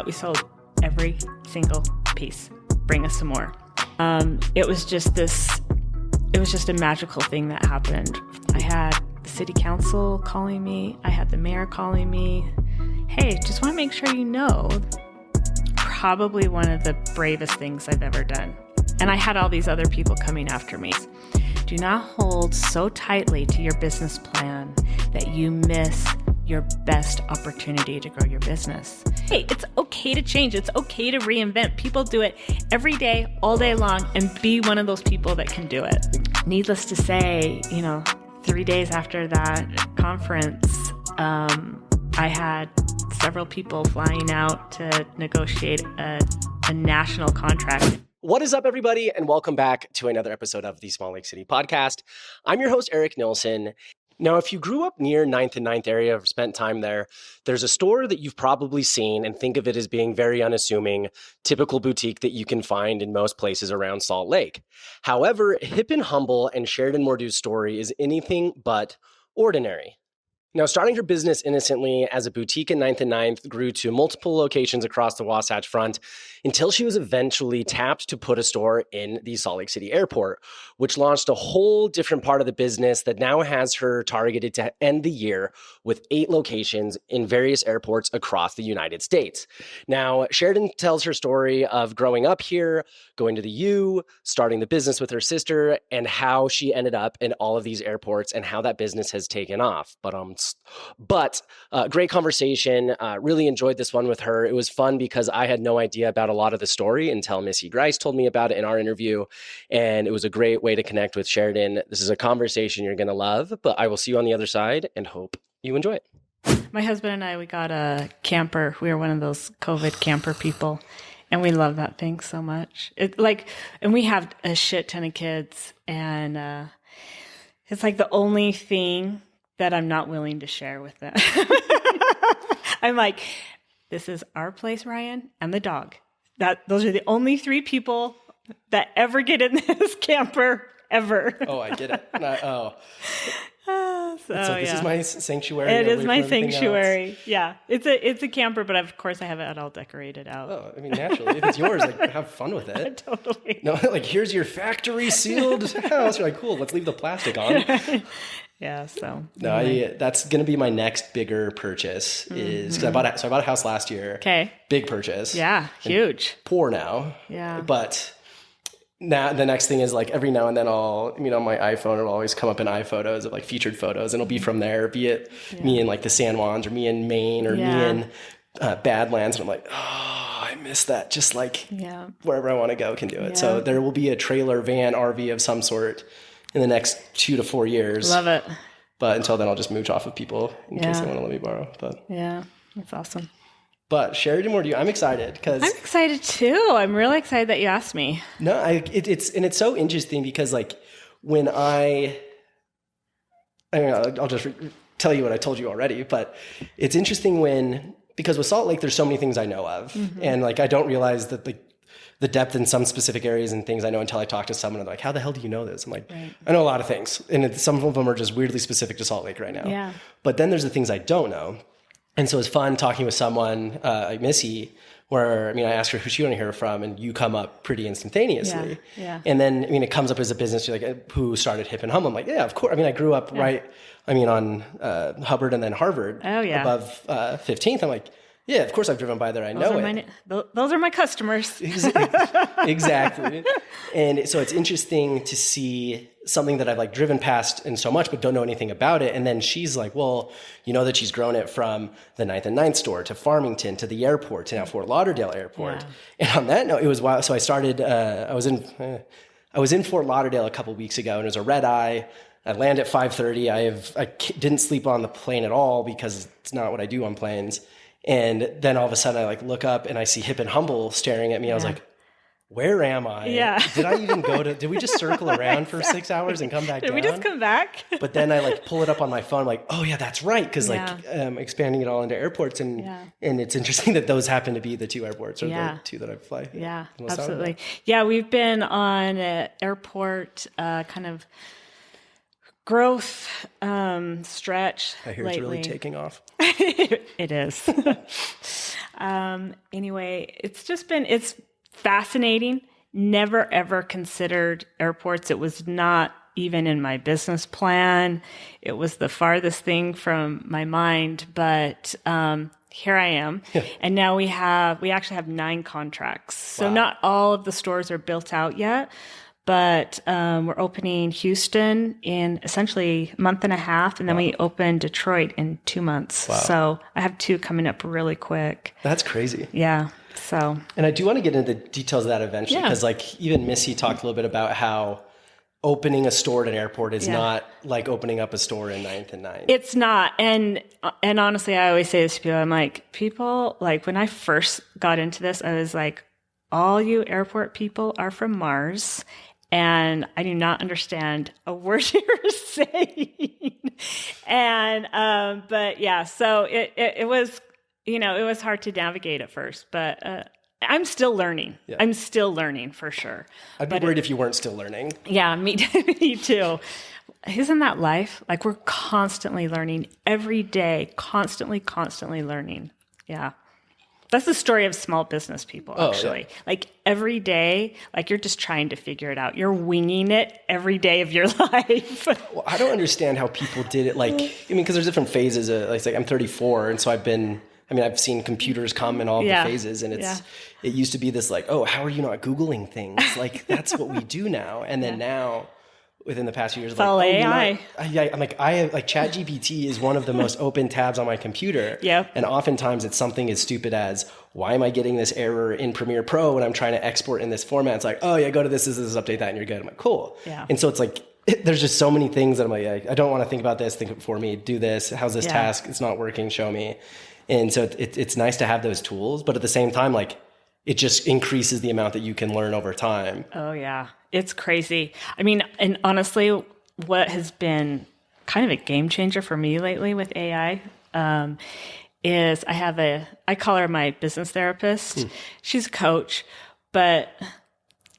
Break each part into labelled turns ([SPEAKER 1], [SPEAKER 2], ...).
[SPEAKER 1] We sold every single piece. Bring us some more. It was just a magical thing that happened. I had the city council calling me. I had the mayor calling me. Hey, just want to make sure you know, probably one of the bravest things I've ever done. And I had all these other people coming after me. Do not hold so tightly to your business plan that you miss your best opportunity to grow your business. Hey, it's okay to change. It's okay to reinvent. People do it every day, all day long, and be one of those people that can do it. Needless to say, 3 days after that conference, I had several people flying out to negotiate a national contract.
[SPEAKER 2] What is up, everybody, and welcome back to another episode of the Small Lake City Podcast. I'm your host, Eric Nilsson. Now, if you grew up near 9th and 9th area or spent time there, there's a store that you've probably seen and think of it as being very unassuming, typical boutique that you can find in most places around Salt Lake. However, Hip and Humble and Sheridan Mordue's story is anything but ordinary. Now, starting her business innocently as a boutique in 9th and 9th grew to multiple locations across the Wasatch Front until she was eventually tapped to put a store in the Salt Lake City airport, which launched a whole different part of the business that now has her targeted to end the year with 8 locations in various airports across the United States. Now, Sheridan tells her story of growing up here, going to the U, starting the business with her sister, and how she ended up in all of these airports and how that business has taken off. But great conversation. Really enjoyed this one with her. It was fun because I had no idea about a lot of the story until Missy Grice told me about it in our interview. And it was a great way to connect with Sheridan. This is a conversation you're going to love, but I will see you on the other side and hope you enjoy it.
[SPEAKER 1] My husband and I, we got a camper. We were one of those COVID camper people. And we love that thing so much. And we have a shit ton of kids. And it's like the only thing that I'm not willing to share with them. I'm like, this is our place, Ryan, and the dog. Those are the only 3 people that ever get in this camper ever.
[SPEAKER 2] Oh, I get it. This
[SPEAKER 1] Yeah.
[SPEAKER 2] is my sanctuary.
[SPEAKER 1] It is my sanctuary. Else. Yeah, it's a camper, but of course I have it all decorated out.
[SPEAKER 2] Oh, I mean, naturally, if it's yours, have fun with it.
[SPEAKER 1] Totally.
[SPEAKER 2] No, here's your factory sealed house. You're like, cool. Let's leave the plastic on.
[SPEAKER 1] Yeah. So
[SPEAKER 2] no, anyway. That's gonna be my next bigger purchase. Is because I bought a house last year.
[SPEAKER 1] Okay.
[SPEAKER 2] Big purchase.
[SPEAKER 1] Yeah, huge.
[SPEAKER 2] Poor now.
[SPEAKER 1] Yeah.
[SPEAKER 2] But now the next thing is every now and then on my iPhone it'll always come up in iPhotos of featured photos, and it'll be from there, be it me in the San Juans or me in Maine or me in Badlands, and I'm like, oh, I miss that. Just wherever I want to go can do it. Yeah. So there will be a trailer, van, RV of some sort in the next 2 to 4 years.
[SPEAKER 1] Love it.
[SPEAKER 2] But until then, I'll just mooch off of people in case they want to let me borrow. But
[SPEAKER 1] yeah, that's awesome.
[SPEAKER 2] But Sheridan Mordue, I'm excited because
[SPEAKER 1] I'm excited too. I'm really excited that you asked me.
[SPEAKER 2] No, it's so interesting because when I'll just tell you what I told you already. But it's interesting because with Salt Lake, there's so many things I know of, and I don't realize that the depth in some specific areas and things I know until I talk to someone and they're like, how the hell do you know this? I'm like, right. I know a lot of things. And some of them are just weirdly specific to Salt Lake right now.
[SPEAKER 1] Yeah.
[SPEAKER 2] But then there's the things I don't know. And so it's fun talking with someone like Missy, where, I asked her who she wanted to hear from, and you come up pretty instantaneously.
[SPEAKER 1] Yeah.
[SPEAKER 2] And then, it comes up as a business, you're who started Hip and Humble? I'm like, yeah, of course. I grew up on Hubbard and then Harvard.
[SPEAKER 1] Oh, yeah.
[SPEAKER 2] Above 15th. I'm like, yeah, of course I've driven by there. I know it.
[SPEAKER 1] Those are my customers.
[SPEAKER 2] Exactly. And so it's interesting to see something that I've driven past and so much, but don't know anything about it. And then she's like, well, that she's grown it from the 9th and 9th store to Farmington to the airport to now Fort Lauderdale Airport. Yeah. And on that note, it was wild. So I started, I was in Fort Lauderdale a couple weeks ago, and it was a red eye. I land at 5:30. I didn't sleep on the plane at all because it's not what I do on planes. And then all of a sudden I look up and I see Hip and Humble staring at me. I was like, where am I?
[SPEAKER 1] Yeah.
[SPEAKER 2] Did we just circle around for 6 hours and come back down?
[SPEAKER 1] Did we just come back?
[SPEAKER 2] But then I pull it up on my phone. I'm like, oh yeah, that's right. Cause expanding it all into airports and it's interesting that those happen to be the 2 airports or the 2 that I fly.
[SPEAKER 1] Yeah, absolutely. Yeah. We've been on an airport, kind of growth stretch.
[SPEAKER 2] I hear
[SPEAKER 1] lately.
[SPEAKER 2] It's really taking off.
[SPEAKER 1] It is. Anyway, it's fascinating. Never, ever considered airports. It was not even in my business plan. It was the farthest thing from my mind, but here I am. And now we actually have 9 contracts. So not all of the stores are built out yet, but we're opening Houston in essentially a month and a half, and then we open Detroit in 2 months.
[SPEAKER 2] Wow.
[SPEAKER 1] So I have 2 coming up really quick.
[SPEAKER 2] That's crazy.
[SPEAKER 1] Yeah. So,
[SPEAKER 2] and I do want to get into the details of that eventually, because like even Missy talked a little bit about how opening a store at an airport is not like opening up a store in 9th and 9.
[SPEAKER 1] It's not. And honestly, I always say this to people. I'm like, people, like when I first got into this, I was like, all you airport people are from Mars. And I do not understand a word you're saying. And, but yeah, so it was, it was hard to navigate at first, but I'm still learning. Yeah. I'm still learning for sure.
[SPEAKER 2] I'd be worried if you weren't still learning.
[SPEAKER 1] Yeah, me too. Isn't that life? Like we're constantly learning every day, constantly learning. Yeah. That's the story of small business people, actually. Yeah. Like every day, like you're just trying to figure it out. You're winging it every day of your life.
[SPEAKER 2] Well, I don't understand how people did it. Like, because there's different phases. Like I'm 34, and so I've seen computers come in all the phases, and it used to be this like, oh, how are you not Googling things? Like that's what we do now. And then now, within the past few years,
[SPEAKER 1] it's like, all AI.
[SPEAKER 2] I'm like, I have like ChatGPT is one of the most open tabs on my computer.
[SPEAKER 1] Yeah.
[SPEAKER 2] And oftentimes it's something as stupid as, why am I getting this error in Premiere Pro when I'm trying to export in this format? It's like, oh yeah, go to this, update that, and you're good. I'm like, cool.
[SPEAKER 1] Yeah.
[SPEAKER 2] And so it's like, there's just so many things that I'm like, I don't want to think about this. Think it for me. Do this. How's this task? It's not working. Show me. And so it's nice to have those tools, but at the same time, like it just increases the amount that you can learn over time.
[SPEAKER 1] Oh yeah. It's crazy. I mean, and honestly, what has been kind of a game changer for me lately with AI, is I call her my business therapist. She's a coach, but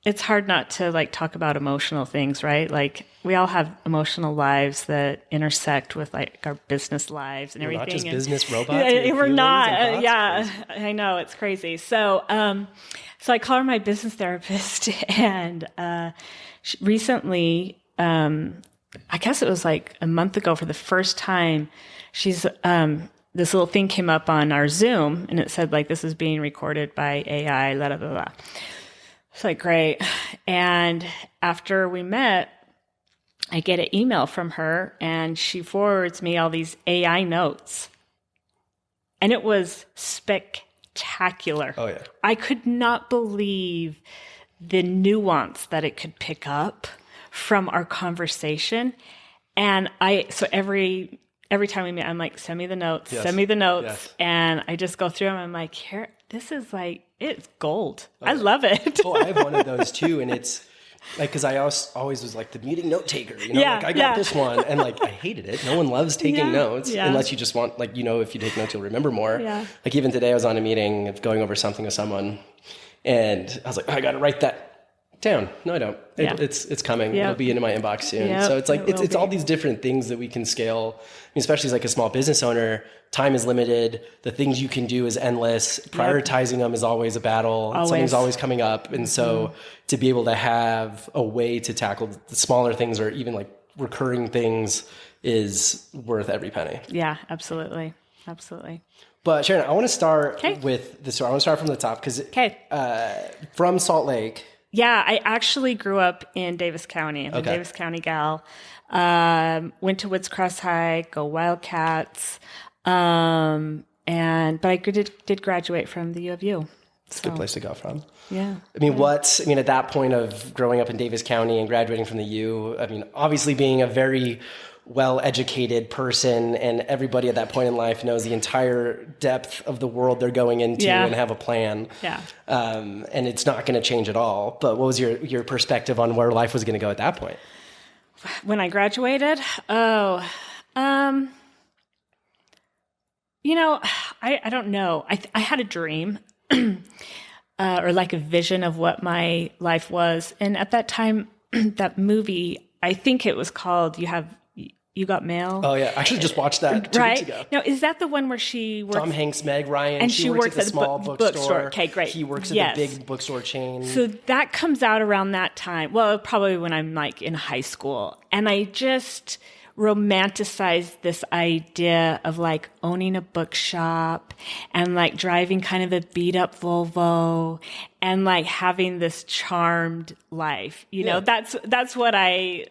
[SPEAKER 1] it's hard not to like talk about emotional things, right? Like we all have emotional lives that intersect with like our business lives and
[SPEAKER 2] We're
[SPEAKER 1] everything.
[SPEAKER 2] Not just business robots.
[SPEAKER 1] We're not. Yeah, I know, it's crazy. So, so I call her my business therapist, and recently, I guess it was like a month ago, for the first time, she's this little thing came up on our Zoom, and it said like, this is being recorded by AI. Blah blah blah. It's like, great. And after we met, I get an email from her, and she forwards me all these AI notes. And it was spectacular.
[SPEAKER 2] Oh, yeah.
[SPEAKER 1] I could not believe the nuance that it could pick up from our conversation. And so every time we meet, I'm like, send me the notes, send me the notes. Yes. And I just go through them. I'm like, here, this is like, it's gold. I love it.
[SPEAKER 2] Oh, I have one of those too. And it's like, cause I always was like the meeting note taker, like I got this one, and like, I hated it. No one loves taking notes unless you just want, like, if you take notes, you'll remember more.
[SPEAKER 1] Yeah.
[SPEAKER 2] Like even today I was on a meeting going over something with someone, and I was like, I got to write that down. No, I don't. It's coming. It'll be into my inbox soon. So it's like, it's all these different things that we can scale. I mean, especially as like a small business owner, time is limited. The things you can do is endless. Prioritizing them is always a battle. Something's always coming up. And so to be able to have a way to tackle the smaller things, or even like recurring things, is worth every penny.
[SPEAKER 1] Yeah, absolutely. Absolutely.
[SPEAKER 2] But Sheridan, I want to start with the story. I want to start from the top, because from Salt Lake.
[SPEAKER 1] Yeah, I actually grew up in Davis County. I'm a Davis County gal. Went to Woods Cross High, go Wildcats. But I did graduate from the U of U.
[SPEAKER 2] It's a good place to go from.
[SPEAKER 1] Yeah.
[SPEAKER 2] I mean, at that point of growing up in Davis County and graduating from the U, I mean, obviously being a very well-educated person, and everybody at that point in life knows the entire depth of the world they're going into and have a plan.
[SPEAKER 1] Yeah.
[SPEAKER 2] And it's not going to change at all. But what was your perspective on where life was going to go at that point?
[SPEAKER 1] When I graduated? I don't know. I had a dream or like a vision of what my life was. And at that time, that movie, I think it was called You Got Mail.
[SPEAKER 2] Oh yeah, I actually just watched that 2 weeks ago.
[SPEAKER 1] Now, is that the one where she works?
[SPEAKER 2] Tom Hanks, Meg Ryan,
[SPEAKER 1] and
[SPEAKER 2] she works at the small bookstore.
[SPEAKER 1] Okay, great.
[SPEAKER 2] He works at the big bookstore chain.
[SPEAKER 1] So that comes out around that time. Well, probably when I'm like in high school, and I just romanticized this idea of like owning a bookshop and like driving kind of a beat up Volvo and like having this charmed life. You know, that's what I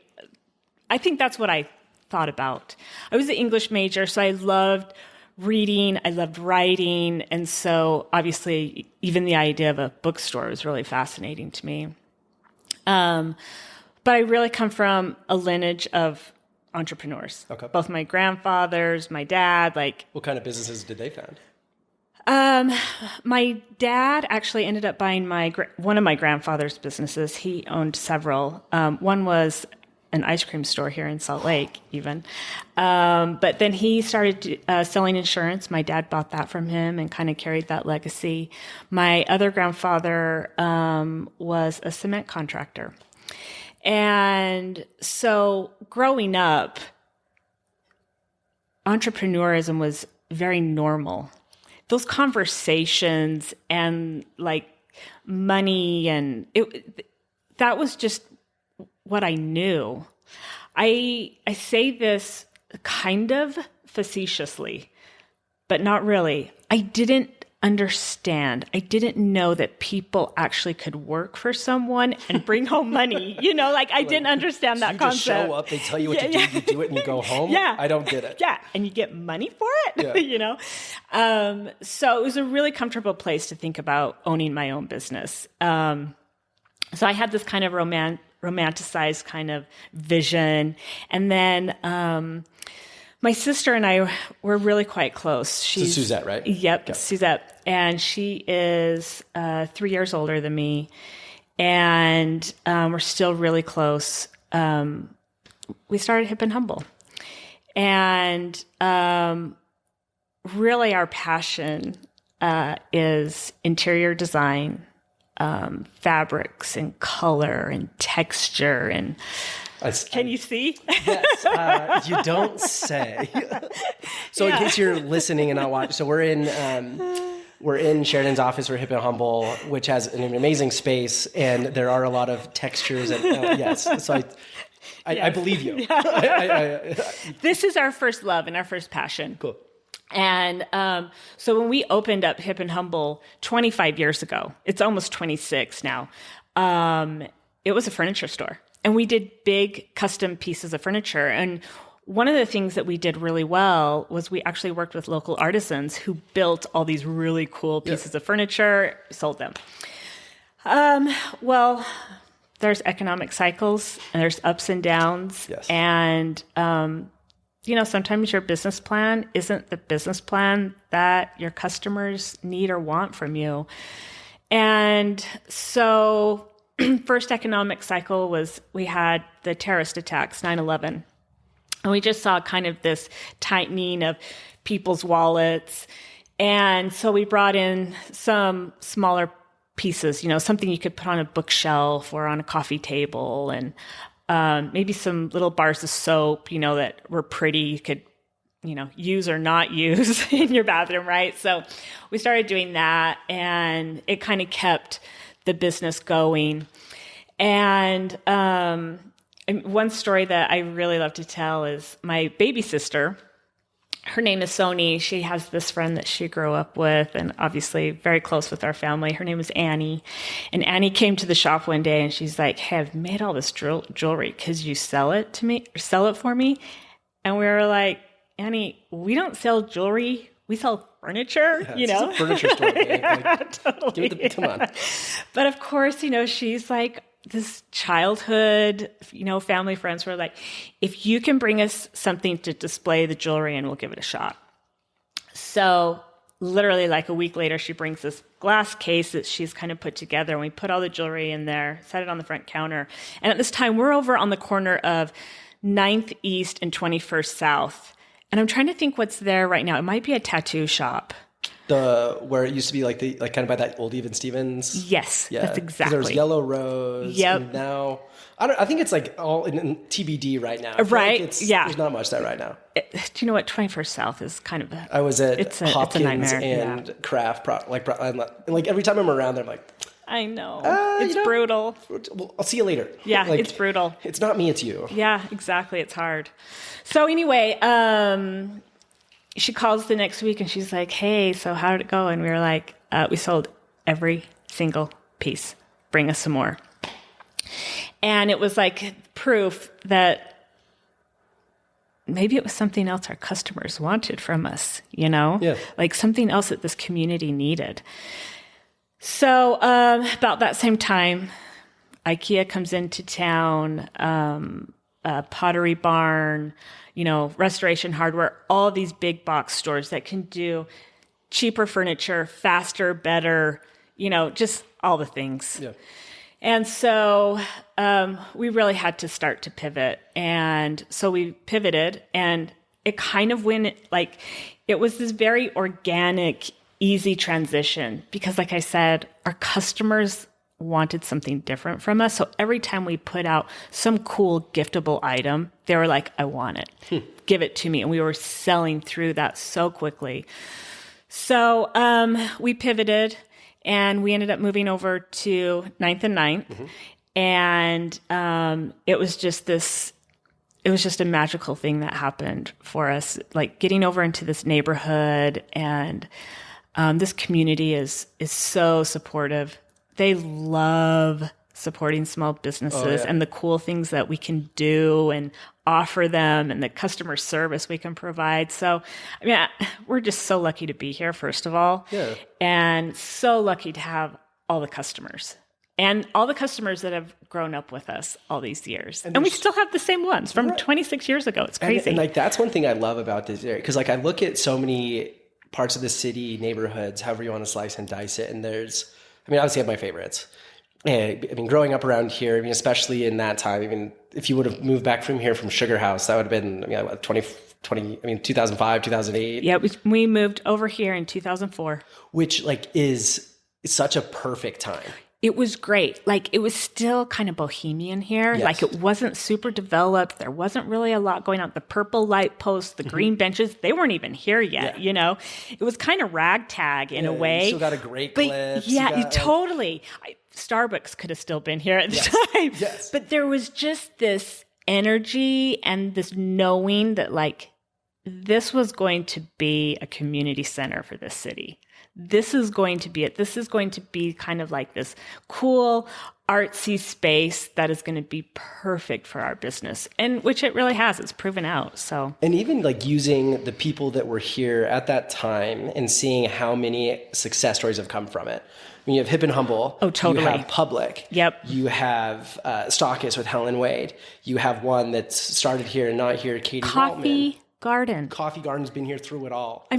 [SPEAKER 1] think that's what I thought about. I was an English major, so I loved reading, I loved writing, and so obviously even the idea of a bookstore was really fascinating to me. But I really come from a lineage of entrepreneurs.
[SPEAKER 2] Okay.
[SPEAKER 1] Both my grandfathers, my dad, like...
[SPEAKER 2] What kind of businesses did they found?
[SPEAKER 1] My dad actually ended up buying one of my grandfather's businesses. He owned several. One was an ice cream store here in Salt Lake, even. But then he started selling insurance. My dad bought that from him and kind of carried that legacy. My other grandfather was a cement contractor. And so growing up, entrepreneurism was very normal. Those conversations and like money and that was just what I knew. I say this kind of facetiously, but not really. I didn't understand. I didn't know that people actually could work for someone and bring home money. You know, like I didn't understand that concept.
[SPEAKER 2] You just show up, they tell you what to do, you do it, and you go home?
[SPEAKER 1] Yeah.
[SPEAKER 2] I don't get it.
[SPEAKER 1] Yeah, and you get money for it, you know? So it was a really comfortable place to think about owning my own business. So I had this kind of romanticized kind of vision. And then my sister and I were really quite close.
[SPEAKER 2] She's Suzette, right?
[SPEAKER 1] Yep,
[SPEAKER 2] okay.
[SPEAKER 1] Suzette. And she is 3 years older than me. And we're still really close. We started Hip and Humble. And really our passion is interior design, fabrics and color and texture and... Can you see?
[SPEAKER 2] Yes, you don't say. So in case you're listening and not watching, so we're in Sheridan's office for Hip and Humble, which has an amazing space, and there are a lot of textures. And yes, so I believe you.
[SPEAKER 1] This is our first love and our first passion.
[SPEAKER 2] Cool.
[SPEAKER 1] And so when we opened up Hip and Humble 25 years ago, it's almost 26 now, it was a furniture store. And we did big custom pieces of furniture. And one of the things that we did really well was we actually worked with local artisans who built all these really cool pieces of furniture, sold them. Well, there's economic cycles and there's ups and downs.
[SPEAKER 2] Yes.
[SPEAKER 1] And, you know, sometimes your business plan isn't the business plan that your customers need or want from you. And so... first economic cycle was we had the terrorist attacks, 9/11. And we just saw kind of this tightening of people's wallets. And so we brought in some smaller pieces, you know, something you could put on a bookshelf or on a coffee table, and maybe some little bars of soap, you know, that were pretty, you could, you know, use or not use in your bathroom, right? So we started doing that, and it kind of kept the business going. And one story that I really love to tell is my baby sister. Her name is Sony. She has this friend that she grew up with and obviously very close with our family. Her name is Annie. And Annie came to the shop one day and she's like, "Hey, I've made all this jewelry. Could you sell it for me?" And we were like, "Annie, we don't sell jewelry. We sell furniture," you know?
[SPEAKER 2] It's a furniture store.
[SPEAKER 1] Totally.
[SPEAKER 2] Come on.
[SPEAKER 1] But of course, you know, she's like this childhood, you know, family friends were like, "If you can bring us something to display the jewelry in, we'll give it a shot." So literally like a week later, she brings this glass case that she's kind of put together, and we put all the jewelry in there, set it on the front counter. And at this time, we're over on the corner of 9th East and 21st South. And I'm trying to think what's there right now. It might be a tattoo shop.
[SPEAKER 2] Where it used to be like kind of by that old Even Stevens.
[SPEAKER 1] Yes,
[SPEAKER 2] Yeah.
[SPEAKER 1] that's
[SPEAKER 2] 'Cause
[SPEAKER 1] exactly.
[SPEAKER 2] There's Yellow Rose.
[SPEAKER 1] Yep.
[SPEAKER 2] And now I think it's like all in TBD right now. I feel
[SPEAKER 1] Right,
[SPEAKER 2] like
[SPEAKER 1] yeah.
[SPEAKER 2] There's not much there right now.
[SPEAKER 1] Do you know what? 21st South is kind of
[SPEAKER 2] I was at
[SPEAKER 1] it's a
[SPEAKER 2] Hopkins
[SPEAKER 1] nightmare.
[SPEAKER 2] and Kraft. Like every time I'm around there, I'm like,
[SPEAKER 1] I know.
[SPEAKER 2] you know,
[SPEAKER 1] brutal.
[SPEAKER 2] well, I'll see you later.
[SPEAKER 1] Yeah,
[SPEAKER 2] Like,
[SPEAKER 1] it's brutal.
[SPEAKER 2] It's not me, it's you.
[SPEAKER 1] Yeah, exactly. It's hard. So anyway, she calls the next week and she's like, hey, so how did it go? And we were like, we sold every single piece. Bring us some more. And it was like proof that maybe it was something else our customers wanted from us, you know?
[SPEAKER 2] Yeah.
[SPEAKER 1] Like something else that this community needed. So about that same time, IKEA comes into town, Pottery Barn, Restoration Hardware, all these big box stores that can do cheaper furniture, faster, better, just all the things.
[SPEAKER 2] Yeah.
[SPEAKER 1] And so we really had to start to pivot. And so we pivoted, and it kind of went it was this very organic, easy transition because, like I said, our customers wanted something different from us. So every time we put out some cool giftable item, they were like, I want it. Give it to me. And we were selling through that so quickly. So we pivoted. And we ended up moving over to 9th and 9th. Mm-hmm. And it was just a magical thing that happened for us, like getting over into this neighborhood. And this community is so supportive. They love supporting small businesses and the cool things that we can do and offer them and the customer service we can provide. So, I mean, we're just so lucky to be here, first of all.
[SPEAKER 2] Yeah.
[SPEAKER 1] And so lucky to have all the customers and all the customers that have grown up with us all these years. And we still have the same ones from 26 years ago. It's crazy.
[SPEAKER 2] And like, that's one thing I love about this area. Cause like I look at so many parts of the city, neighborhoods, however you want to slice and dice it. And obviously I have my favorites. And, growing up around here, especially in that time, even if you would have moved back from here from Sugar House, that would have been, 2005, 2008.
[SPEAKER 1] Yeah, we moved over here in 2004.
[SPEAKER 2] Which is such a perfect time.
[SPEAKER 1] It was great. It was still kind of bohemian here.
[SPEAKER 2] Yes.
[SPEAKER 1] It wasn't super developed. There wasn't really a lot going on. The purple light posts, the green benches, they weren't even here yet, It was kind of ragtag in a way.
[SPEAKER 2] You still got a great clip.
[SPEAKER 1] Yeah, totally. Starbucks could have still been here at the time.
[SPEAKER 2] Yes.
[SPEAKER 1] But there was just this energy and this knowing that this was going to be a community center for this city. This is going to be it. This is going to be kind of like this cool, artsy space that is going to be perfect for our business, and which it really has. It's proven out. So,
[SPEAKER 2] and even using the people that were here at that time and seeing how many success stories have come from it. You have Hip and Humble.
[SPEAKER 1] Oh, totally.
[SPEAKER 2] You have Public.
[SPEAKER 1] Yep.
[SPEAKER 2] You have Stockist with Helen Wade. You have one that's started here and not here, Katie Waltman.
[SPEAKER 1] Coffee
[SPEAKER 2] Garden's been here through it all.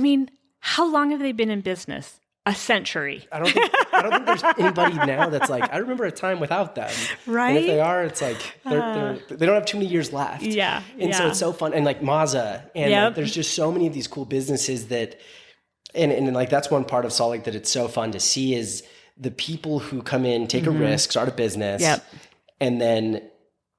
[SPEAKER 1] How long have they been in business? A century.
[SPEAKER 2] I don't think there's anybody now that's I remember a time without them.
[SPEAKER 1] Right.
[SPEAKER 2] And if they are, it's they don't have too many years left.
[SPEAKER 1] Yeah.
[SPEAKER 2] And so it's so fun. And Maza. And there's just so many of these cool businesses that, and that's one part of Salt Lake that it's so fun to see is the people who come in, take a risk, start a business, and then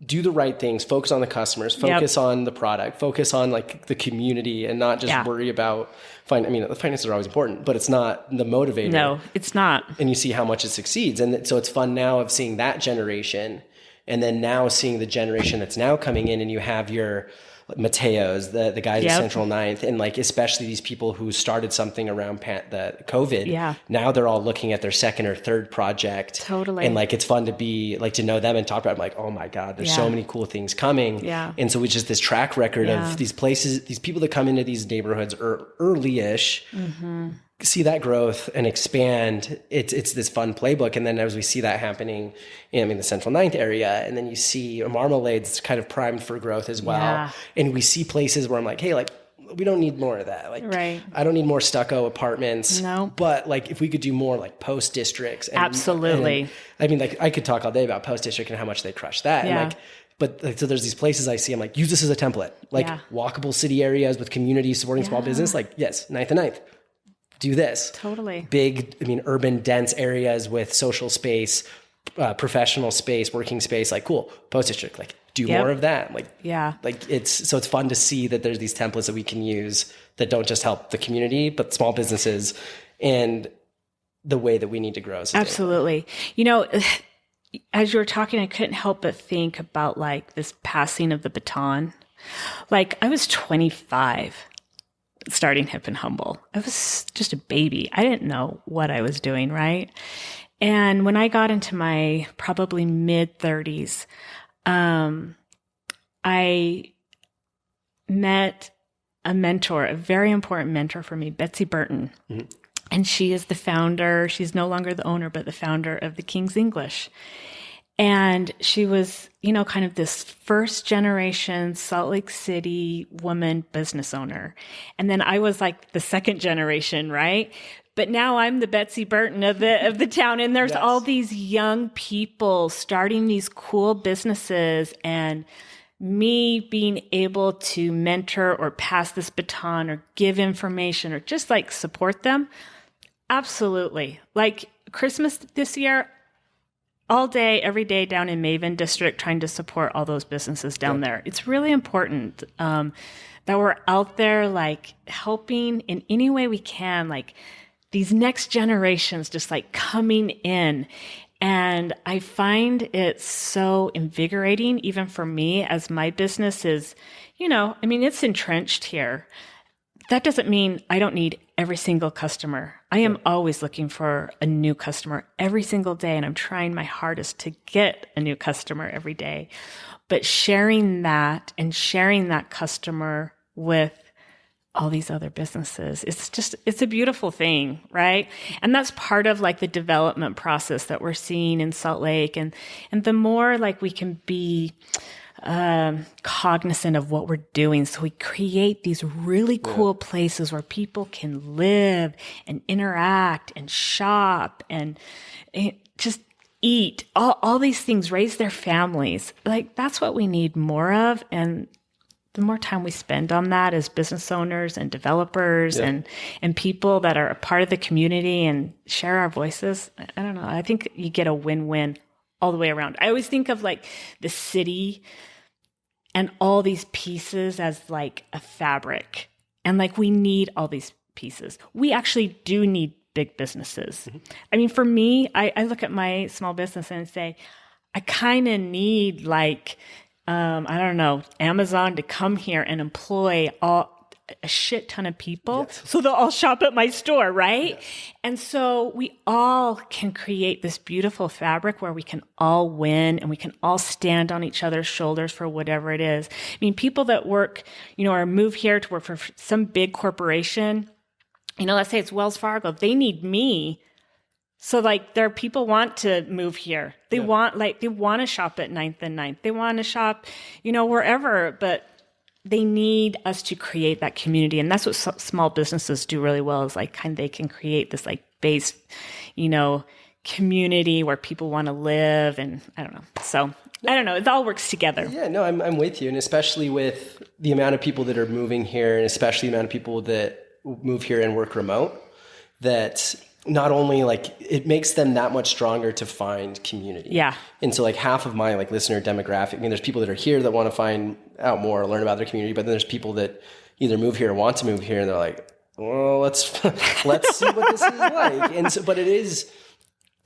[SPEAKER 2] do the right things, focus on the customers, focus on the product, focus on the community, and not just worry about the finances are always important, but it's not the motivator.
[SPEAKER 1] No, it's not.
[SPEAKER 2] And you see how much it succeeds. And so it's fun now of seeing that generation, and then now seeing the generation that's now coming in, and you have your Mateos, the guys at Central Ninth, and especially these people who started something around the COVID.
[SPEAKER 1] Yeah.
[SPEAKER 2] Now they're all looking at their second or third project.
[SPEAKER 1] Totally.
[SPEAKER 2] And it's fun to be to know them and talk about it. I'm oh my God, there's so many cool things coming.
[SPEAKER 1] Yeah.
[SPEAKER 2] And so it's just this track record of these places, these people that come into these neighborhoods early-ish, see that growth and expand. It's this fun playbook. And then as we see that happening in the Central Ninth area, and then you see Marmalade's kind of primed for growth as well.
[SPEAKER 1] Yeah.
[SPEAKER 2] And we see places where I'm hey, we don't need more of that.
[SPEAKER 1] Right.
[SPEAKER 2] I don't need more stucco apartments.
[SPEAKER 1] No.
[SPEAKER 2] But if we could do more post districts. And,
[SPEAKER 1] absolutely.
[SPEAKER 2] And, I could talk all day about post district and how much they crush that.
[SPEAKER 1] Yeah.
[SPEAKER 2] And but so there's these places I see, I'm use this as a template, walkable city areas with community supporting small business. Yes, 9th and 9th. do this.
[SPEAKER 1] Totally.
[SPEAKER 2] Big, urban, dense areas with social space, professional space, working space, like cool, post district, like do more of that. It's fun to see that there's these templates that we can use that don't just help the community, but small businesses and the way that we need to grow.
[SPEAKER 1] Absolutely. As you were talking, I couldn't help but think about like this passing of the baton. Like I was 25 starting Hip and Humble. I was just a baby. I didn't know what I was doing, right? And when I got into my probably mid 30s, I met a mentor, a very important mentor for me, Betsy Burton. Mm-hmm. And she is the founder. She's no longer the owner, but the founder of the King's English. And she was, kind of this first generation Salt Lake City woman business owner. And then I was like the second generation, right? But now I'm the Betsy Burton of the town. And there's all these young people starting these cool businesses, and me being able to mentor or pass this baton or give information or just like support them. Absolutely. Like Christmas this year, all day, every day down in Maven District, trying to support all those businesses down there. It's really important that we're out there like helping in any way we can, like these next generations just like coming in. And I find it so invigorating, even for me, as my business is, it's entrenched here. That doesn't mean I don't need every single customer. I am always looking for a new customer every single day, and I'm trying my hardest to get a new customer every day. But sharing that customer with all these other businesses, it's a beautiful thing, right? And that's part of like the development process that we're seeing in Salt Lake. And the more like we can be cognizant of what we're doing. So we create these really cool places where people can live and interact and shop and just eat, all these things, raise their families. Like that's what we need more of. And the more time we spend on that as business owners and developers and people that are a part of the community and share our voices, I don't know. I think you get a win-win all the way around. I always think of like the city and all these pieces as like a fabric. And like we need all these pieces. We actually do need big businesses. Mm-hmm. I mean, for me, I look at my small business and say, I kind of need like, I don't know, Amazon to come here and employ a shit ton of people so they'll all shop at my store, right? Yes. And so we all can create this beautiful fabric where we can all win and we can all stand on each other's shoulders for whatever it is. I mean, people that work, or move here to work for some big corporation, let's say it's Wells Fargo, they need me. So like their people want to move here. They want to shop at 9th and 9th. They want to shop, wherever, but they need us to create that community. And that's what small businesses do really well, is like they can create this like base, community where people want to live. And I don't know. So I don't know. It all works together.
[SPEAKER 2] Yeah, no, I'm with you. And especially with the amount of people that are moving here, and especially the amount of people that move here and work remote, that not only like it makes them that much stronger to find community. Yeah. And so like half of my like listener demographic, there's people that are here that want to find out more, or learn about their community, but then there's people that either move here or want to move here, and they're like, well, let's see what this is like. And so, but it is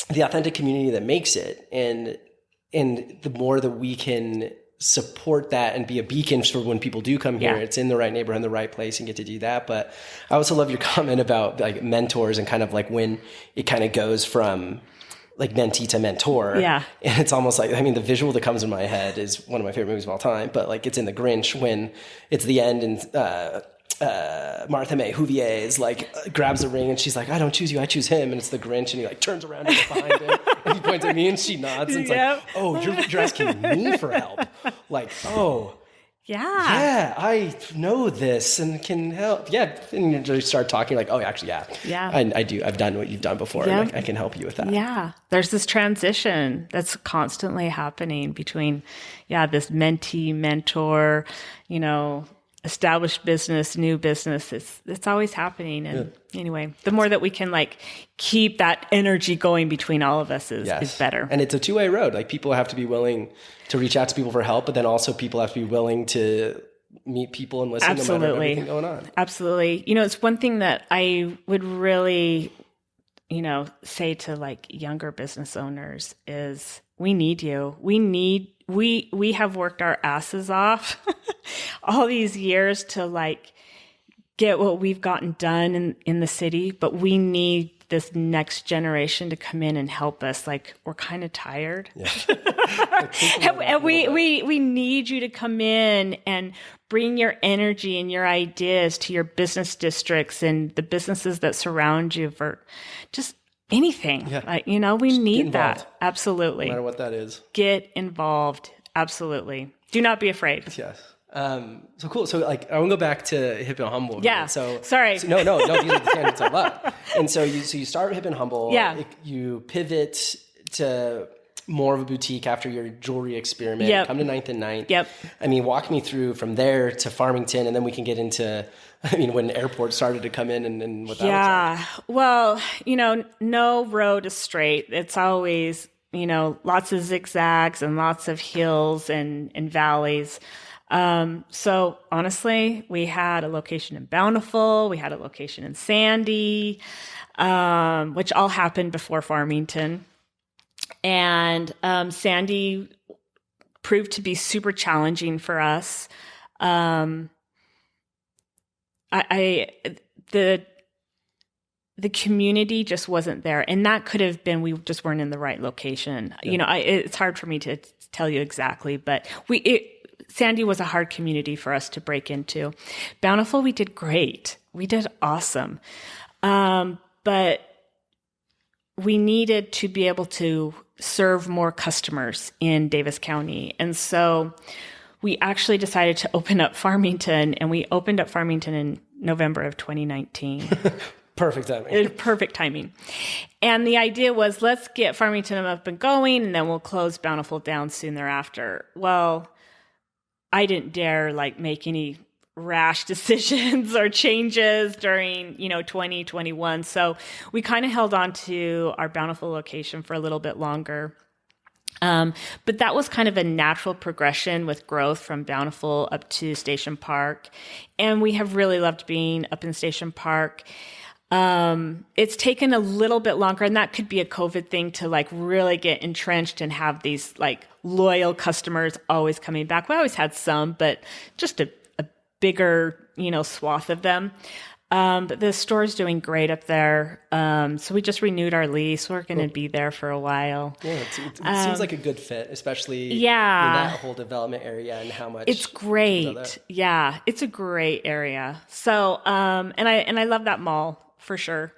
[SPEAKER 2] the authentic community that makes it. And the more that we can support that and be a beacon for when people do come here, it's in the right neighborhood, in the right place, and get to do that. But I also love your comment about like mentors and kind of like when it kind of goes from like mentee to mentor. Yeah. And it's almost like, the visual that comes in my head is one of my favorite movies of all time, but like it's in The Grinch when it's the end and Martha May Huvier is like grabs the ring and she's like, I don't choose you, I choose him. And it's the Grinch, and he like turns around and behind him and he points at me and she nods and it's like, oh, you're asking me for help. Like, oh, yeah, I know this and can help. Yeah. And you just start talking like, oh, actually, I do. I've done what you've done before. Yeah. And I can help you with that.
[SPEAKER 1] Yeah. There's this transition that's constantly happening between, this mentee, mentor, established business, new business, it's always happening. And anyway, the more that we can like keep that energy going between all of us is better.
[SPEAKER 2] And it's a two-way road. Like people have to be willing to reach out to people for help, but then also people have to be willing to meet people and listen no matter everything going on.
[SPEAKER 1] Absolutely. It's one thing that I would really, say to like younger business owners is we need you. We have worked our asses off all these years to like get what we've gotten done in the city, but we need this next generation to come in and help us. Like we're kind of tired. And we need you to come in and bring your energy and your ideas to your business districts and the businesses that surround you for just anything.
[SPEAKER 2] Yeah.
[SPEAKER 1] Like, we need that. Absolutely.
[SPEAKER 2] No matter what that is.
[SPEAKER 1] Get involved. Absolutely. Do not be afraid.
[SPEAKER 2] Yes. So cool. So like, I want to go back to Hip and Humble.
[SPEAKER 1] Yeah.
[SPEAKER 2] Right? So
[SPEAKER 1] sorry.
[SPEAKER 2] No. These are the tangents I love. And so you start Hip and Humble.
[SPEAKER 1] Yeah.
[SPEAKER 2] You pivot to more of a boutique after your jewelry experiment.
[SPEAKER 1] Yep.
[SPEAKER 2] Come to 9th and 9th.
[SPEAKER 1] Yep.
[SPEAKER 2] I mean, walk me through from there to Farmington, and then we can get into, when airports started to come in and what that looks like.
[SPEAKER 1] Well, no road is straight. It's always, lots of zigzags and lots of hills and valleys. So honestly, we had a location in Bountiful, we had a location in Sandy, which all happened before Farmington. And Sandy proved to be super challenging for us. The community just wasn't there, and that could have been we just weren't in the right location. Yeah. It's hard for me to tell you exactly, but Sandy was a hard community for us to break into. Bountiful, we did great. We did awesome. But we needed to be able to serve more customers in Davis County. And so we actually decided to open up Farmington, and we opened up Farmington in November of 2019.
[SPEAKER 2] Perfect timing.
[SPEAKER 1] Perfect timing. And the idea was, let's get Farmington up and going, and then we'll close Bountiful down soon thereafter. Well, I didn't dare make any rash decisions or changes during, 2021. So we kind of held on to our Bountiful location for a little bit longer. But that was kind of a natural progression with growth from Bountiful up to Station Park. And we have really loved being up in Station Park. It's taken a little bit longer, and that could be a COVID thing to really get entrenched and have these loyal customers always coming back. We always had some, but just a bigger, swath of them. But the store's doing great up there. So we just renewed our lease. We're going to be there for a while. Yeah, it
[SPEAKER 2] seems like a good fit, especially in that whole development area and how much
[SPEAKER 1] it's great. Yeah, it's a great area. So, and I love that mall for sure.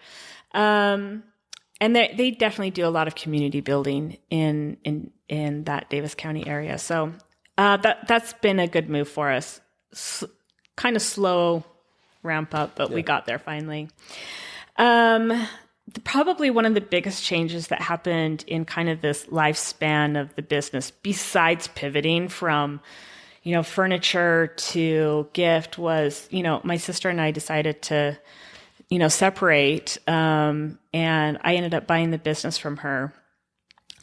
[SPEAKER 1] And they definitely do a lot of community building in that Davis County area. So that's been a good move for us. Kind of slow ramp up, but we got there finally. Probably one of the biggest changes that happened in kind of this lifespan of the business, besides pivoting from, furniture to gift, was, my sister and I decided to, separate. And I ended up buying the business from her.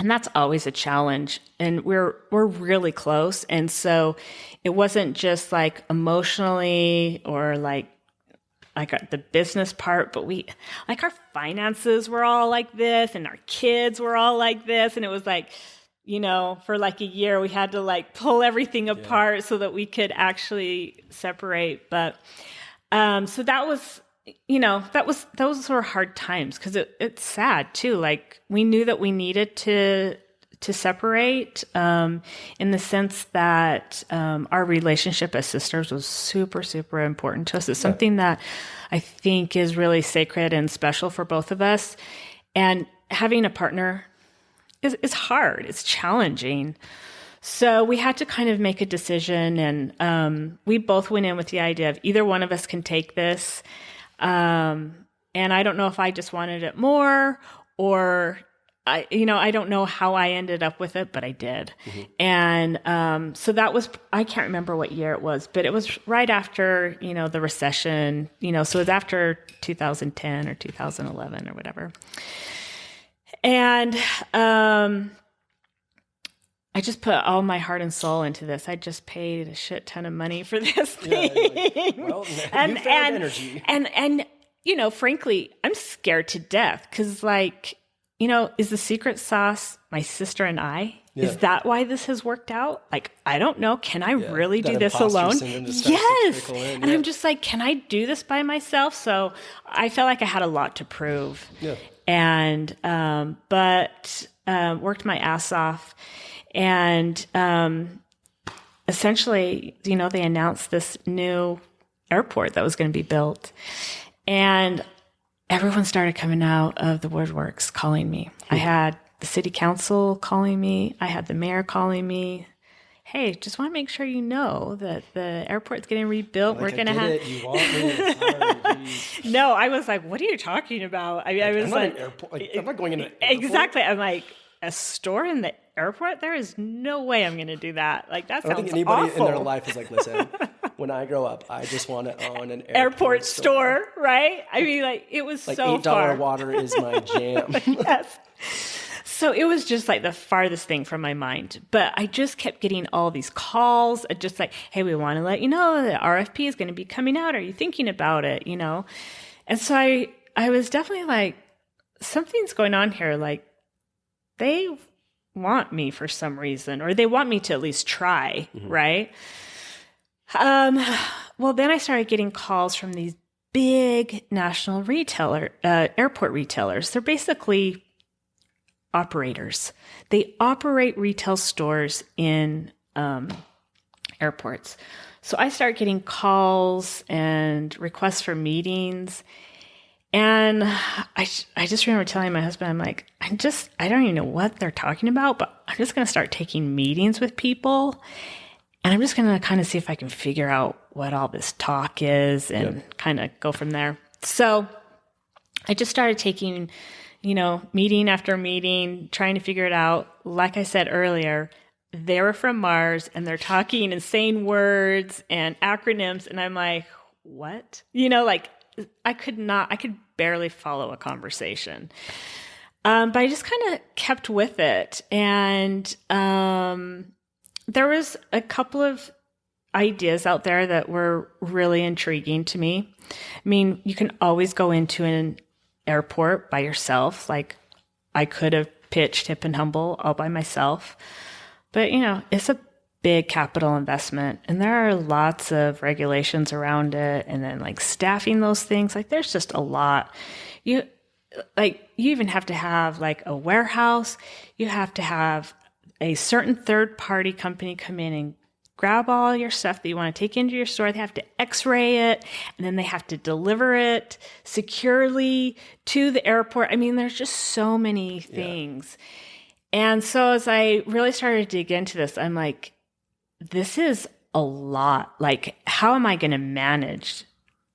[SPEAKER 1] And that's always a challenge. And we're really close. And so it wasn't just emotionally or the business part, but we our finances were all like this, and our kids were all like this. And it was for a year, we had to pull everything apart so that we could actually separate. But, so that was, those were hard times, because it's sad too. We knew that we needed to separate, in the sense that, our relationship as sisters was super, super important to us. It's something that I think is really sacred and special for both of us. And having a partner is hard. It's challenging. So we had to kind of make a decision, and, we both went in with the idea of either one of us can take this. And I don't know if I just wanted it more, or I don't know how I ended up with it, but I did. And so that was, I can't remember what year it was, but it was right after, the recession, so it was after 2010 or 2011 or whatever. And I just put all my heart and soul into this. I just paid a shit ton of money for this thing.
[SPEAKER 2] Well, and energy.
[SPEAKER 1] And frankly, I'm scared to death because, is the secret sauce my sister and I? Yeah. Is that why this has worked out? I don't know. Can I really do this alone? Yes. And I'm just can I do this by myself? So I felt like I had a lot to prove. Yeah. And, but worked my ass off. And essentially, they announced this new airport that was going to be built. And everyone started coming out of the woodworks calling me. I had the city council calling me. I had the mayor calling me. Hey, just want to make sure you know that the airport's getting rebuilt. We're going to have.
[SPEAKER 2] You want me? Sorry,
[SPEAKER 1] no, I was like, "What are you talking about?" I was
[SPEAKER 2] I'm not an airport. I'm not going in an airport.
[SPEAKER 1] Exactly. I'm like, a store in the airport? There is no way I'm going to do that. That sounds awful.
[SPEAKER 2] I don't think anybody in their life is like, listen, when I grow up, I just want to own an
[SPEAKER 1] airport store, right? I mean, it was so
[SPEAKER 2] $8
[SPEAKER 1] far.
[SPEAKER 2] Water is my jam.
[SPEAKER 1] Yes. So it was just the farthest thing from my mind. But I just kept getting all these calls, just hey, we want to let you know that RFP is going to be coming out. Are you thinking about it? And so I was definitely something's going on here. They want me for some reason, or they want me to at least try, right? Well, then I started getting calls from these big national airport retailers. They're basically operators. They operate retail stores in airports. So I start getting calls and requests for meetings. And I just remember telling my husband, I'm like, I don't even know what they're talking about, but I'm just going to start taking meetings with people. And I'm just going to kind of see if I can figure out what all this talk is and kind of go from there. So I just started taking, meeting after meeting, trying to figure it out. Like I said earlier, they were from Mars and they're talking insane words and acronyms. And I'm like, what? I could barely follow a conversation. But I just kind of kept with it. And there was a couple of ideas out there that were really intriguing to me. I mean, you can always go into an airport by yourself. I could have pitched Hip and Humble all by myself. But, it's a big capital investment, and there are lots of regulations around it, and then staffing those things. There's just a lot. You even have to have a warehouse. You have to have a certain third party company come in and grab all your stuff that you want to take into your store. They have to x-ray it, and then they have to deliver it securely to the airport. I mean, there's just so many things. And so as I really started to dig into this, I'm like, this is a lot. How am I going to manage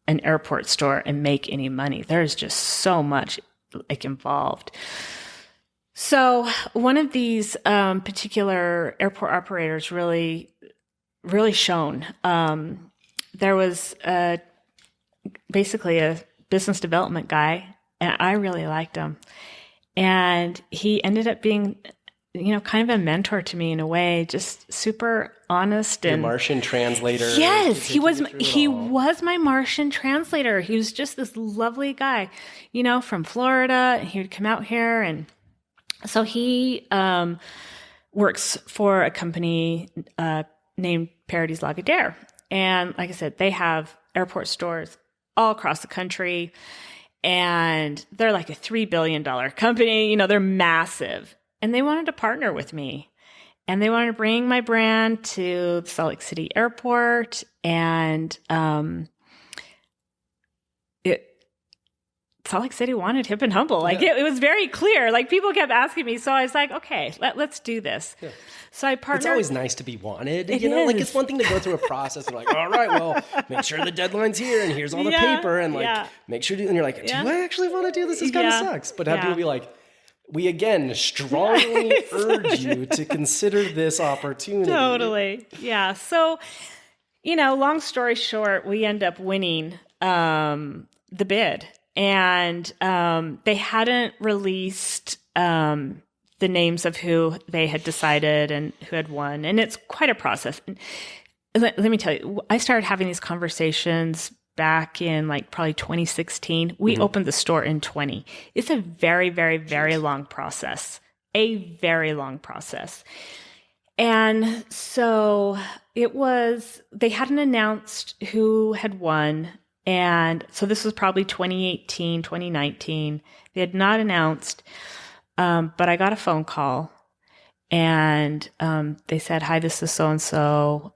[SPEAKER 1] an airport store and make any money? There's just so much involved. So one of these particular airport operators really shone. There was basically a business development guy, and I really liked him. And he ended up being kind of a mentor to me in a way, just super honest.
[SPEAKER 2] Your
[SPEAKER 1] and
[SPEAKER 2] Martian translator.
[SPEAKER 1] Yes, he was my Martian translator. He was just this lovely guy, from Florida. He would come out here. And so he works for a company named Paradis Lagardère. And like I said, they have airport stores all across the country. And they're a $3 billion company. They're massive. And they wanted to partner with me. And they wanted to bring my brand to the Salt Lake City airport. And Salt Lake City wanted Hip and Humble. It was very clear. People kept asking me. So I was like, okay, let's do this. Yeah. So I partnered.
[SPEAKER 2] It's always nice to be wanted.
[SPEAKER 1] Is.
[SPEAKER 2] It's one thing to go through a process and all right, well, make sure the deadline's here and here's all the paper and make sure and you're like, do I actually want to do this? This kind of sucks. But have people be like, we again strongly urge you to consider this opportunity.
[SPEAKER 1] Totally. Yeah. So, long story short, we end up winning the bid. And they hadn't released the names of who they had decided and who had won. And it's quite a process. And let me tell you, I started having these conversations back in probably 2016. We opened the store in 20. It's a very, very, very long process. A very long process. And so they hadn't announced who had won. And so this was probably 2018, 2019. They had not announced, but I got a phone call and they said, "Hi, this is so-and-so,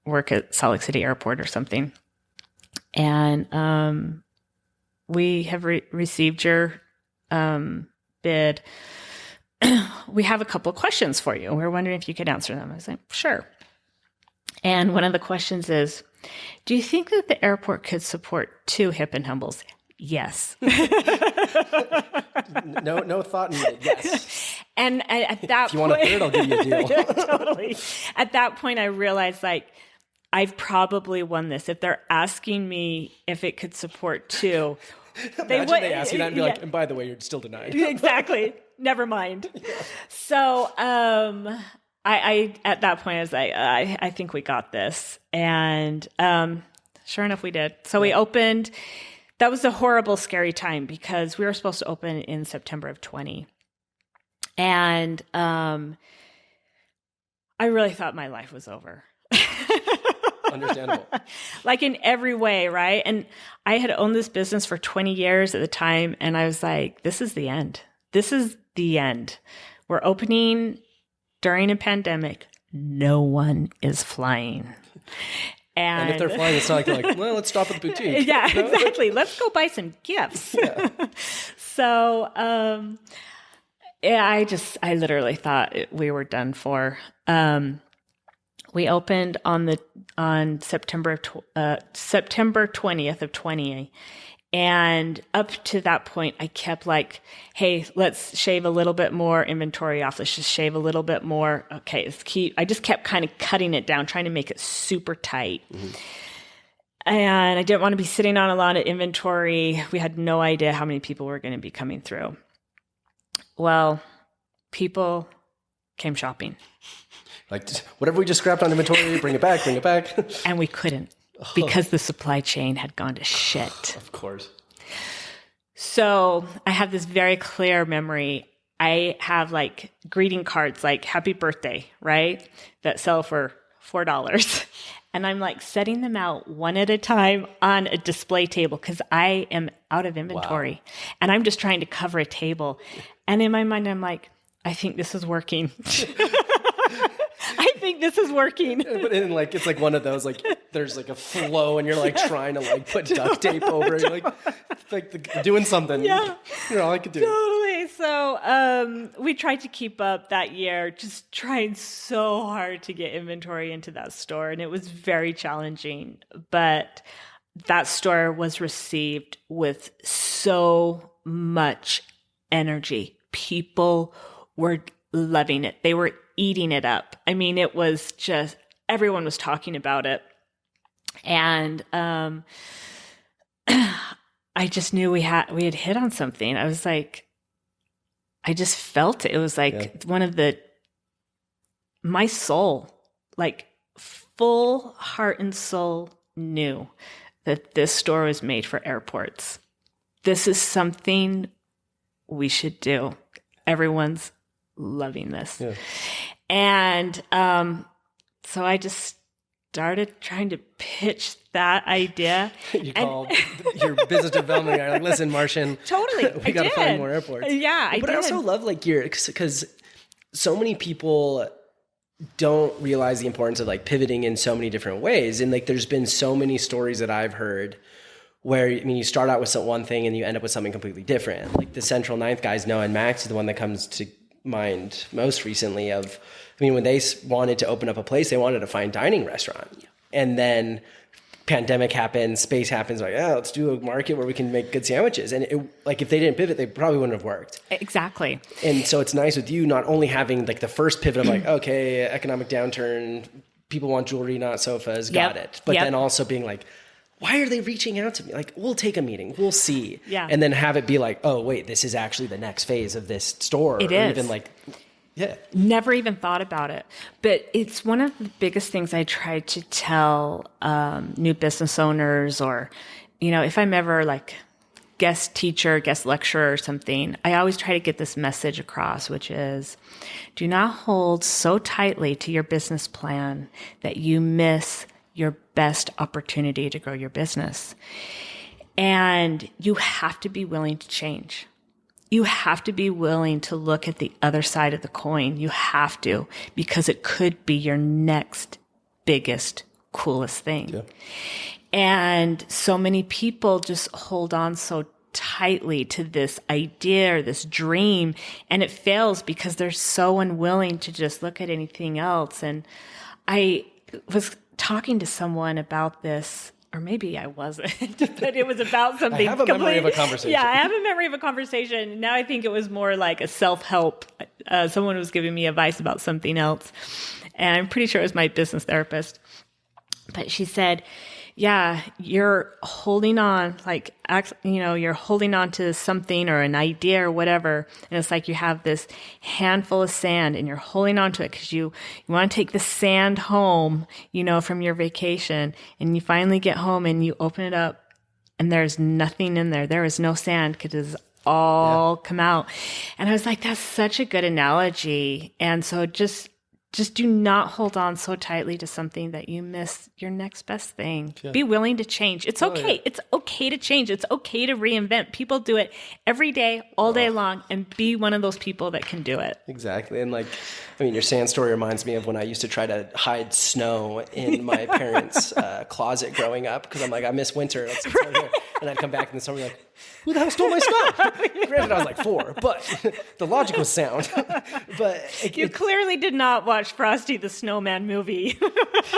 [SPEAKER 1] work at Salt Lake City Airport or something. And we have received your bid. We have a couple of questions for you. We're wondering if you could answer them." I was like, "Sure." And one of the questions is, "Do you think that the airport could support 2 hip and humbles?" Yes.
[SPEAKER 2] No thought needed. Yes.
[SPEAKER 1] And at that
[SPEAKER 2] if you want a third, I'll give you a deal.
[SPEAKER 1] Totally. At that point, I realized I've probably won this. If they're asking me if it could support 2,
[SPEAKER 2] they ask you that and be like, "And by the way, you're still denied."
[SPEAKER 1] Exactly. Never mind. Yeah. So I at that point I was like, I think we got this, and sure enough, we did. So we opened. That was a horrible, scary time because we were supposed to open in September of 20, and I really thought my life was over.
[SPEAKER 2] Understandable.
[SPEAKER 1] In every way, right? And I had owned this business for 20 years at the time, and I was like, this is the end. This is the end. We're opening during a pandemic. No one is flying. And
[SPEAKER 2] if they're flying, it's not like, well, let's stop at the boutique.
[SPEAKER 1] Yeah, exactly. Let's go buy some gifts. Yeah. So, I literally thought we were done for. We opened on September 20th of 20. And up to that point, I kept hey, let's shave a little bit more inventory off. Let's just shave a little bit more. Okay, I just kept kind of cutting it down, trying to make it super tight. Mm-hmm. And I didn't want to be sitting on a lot of inventory. We had no idea how many people were going to be coming through. Well, people came shopping.
[SPEAKER 2] Whatever we just scrapped on inventory, bring it back.
[SPEAKER 1] And we couldn't. Because the supply chain had gone to shit.
[SPEAKER 2] Of course.
[SPEAKER 1] So I have this very clear memory. I have greeting cards, happy birthday, right? That sell for $4. And I'm like setting them out one at a time on a display table because I am out of inventory. Wow. And I'm just trying to cover a table. And in my mind, I'm like, I think this is working. I think this is working.
[SPEAKER 2] But then, like, it's like one of those, like, there's like a flow and you're like trying to like put duct tape over it. You're like doing something.
[SPEAKER 1] Yeah.
[SPEAKER 2] You're all I could do.
[SPEAKER 1] Totally. So we tried to keep up that year, just trying so hard to get inventory into that store. And it was very challenging. But that store was received with so much energy. People were loving it. They were eating it up. I mean, it was just, everyone was talking about it. And I just knew we had hit on something. I was like, I just felt it. It was like one of my soul, like full heart and soul knew that this store was made for airports. This is something we should do. Everyone's loving this. Yeah. And so I just started trying to pitch that idea.
[SPEAKER 2] You called your business development guy, like, listen, Martian.
[SPEAKER 1] Totally.
[SPEAKER 2] We got to find more airports.
[SPEAKER 1] Yeah, I did.
[SPEAKER 2] But I also love like because so many people don't realize the importance of like pivoting in so many different ways. And like there's been so many stories that I've heard where, I mean, you start out with one thing and you end up with something completely different. Like the Central Ninth guys, Noah and Max, is the one that comes to mind most recently of, I mean, when they wanted to open up a place, they wanted a fine dining restaurant. Yeah. And then pandemic happens, space happens, like, oh, let's do a market where we can make good sandwiches. And like, if they didn't pivot, they probably wouldn't have worked.
[SPEAKER 1] Exactly.
[SPEAKER 2] And so it's nice with you not only having like the first pivot of like, okay, economic downturn, people want jewelry, not sofas, got it. But then also being like, why are they reaching out to me? Like, we'll take a meeting, we'll see.
[SPEAKER 1] Yeah.
[SPEAKER 2] And then have it be like, oh, wait, this is actually the next phase of this store.
[SPEAKER 1] It
[SPEAKER 2] or
[SPEAKER 1] is.
[SPEAKER 2] even like, yeah.
[SPEAKER 1] Never even thought about it. But it's one of the biggest things I try to tell new business owners, or, if I'm ever like guest teacher, guest lecturer or something, I always try to get this message across, which is, do not hold so tightly to your business plan that you miss your best opportunity to grow your business. And you have to be willing to change. You have to be willing to look at the other side of the coin. You have to, because it could be your next biggest, coolest thing. Yeah. And so many people just hold on so tightly to this idea or this dream, and it fails because they're so unwilling to just look at anything else. And I was talking to someone about this, or maybe I wasn't, but it was about something.
[SPEAKER 2] I have a memory of a conversation.
[SPEAKER 1] Yeah, I have a memory of a conversation. Now I think it was more like a self-help. Someone was giving me advice about something else, and I'm pretty sure it was my business therapist. But she said, yeah, you're holding on, you're holding on to something or an idea or whatever. And it's like you have this handful of sand and you're holding on to it because you want to take the sand home, from your vacation. And you finally get home and you open it up and there's nothing in there. There is no sand because it's all come out. And I was like, that's such a good analogy. And so just do not hold on so tightly to something that you miss your next best thing. Yeah. Be willing to change. It's okay. Yeah. It's okay to change. It's okay to reinvent. People do it every day, all day long, and be one of those people that can do it.
[SPEAKER 2] Exactly. And your sand story reminds me of when I used to try to hide snow in my parents' closet growing up, because I'm like, I miss winter. Let's get snow here. And I'd come back in the summer like, who the hell stole my snow? Granted, I was like 4, but the logic was sound. But
[SPEAKER 1] you clearly did not watch Frosty the Snowman movie.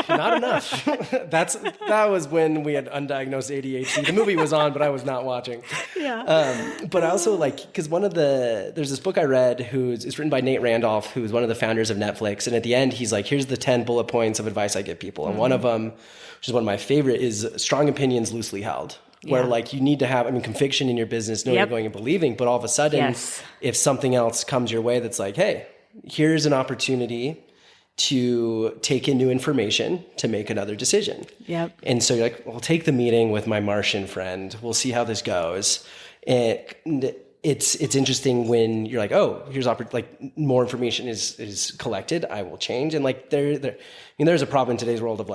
[SPEAKER 2] Not enough. That was when we had undiagnosed ADHD. The movie was on, but I was not watching.
[SPEAKER 1] Yeah.
[SPEAKER 2] But I also because there's this book I read it's written by Nate Randolph, who's one of the founders of Netflix. And at the end, he's like, here's the 10 bullet points of advice I give people. And one of them, which is one of my favorite, is strong opinions loosely held. Where you need to have, conviction in your business, knowing you're going and believing, but all of a sudden, if something else comes your way that's like, hey, here's an opportunity to take in new information to make another decision.
[SPEAKER 1] Yep.
[SPEAKER 2] And so you're like, well, take the meeting with my Martian friend. We'll see how this goes. And it's interesting when you're like, oh, here's more information is collected. I will change. And there's a problem in today's world of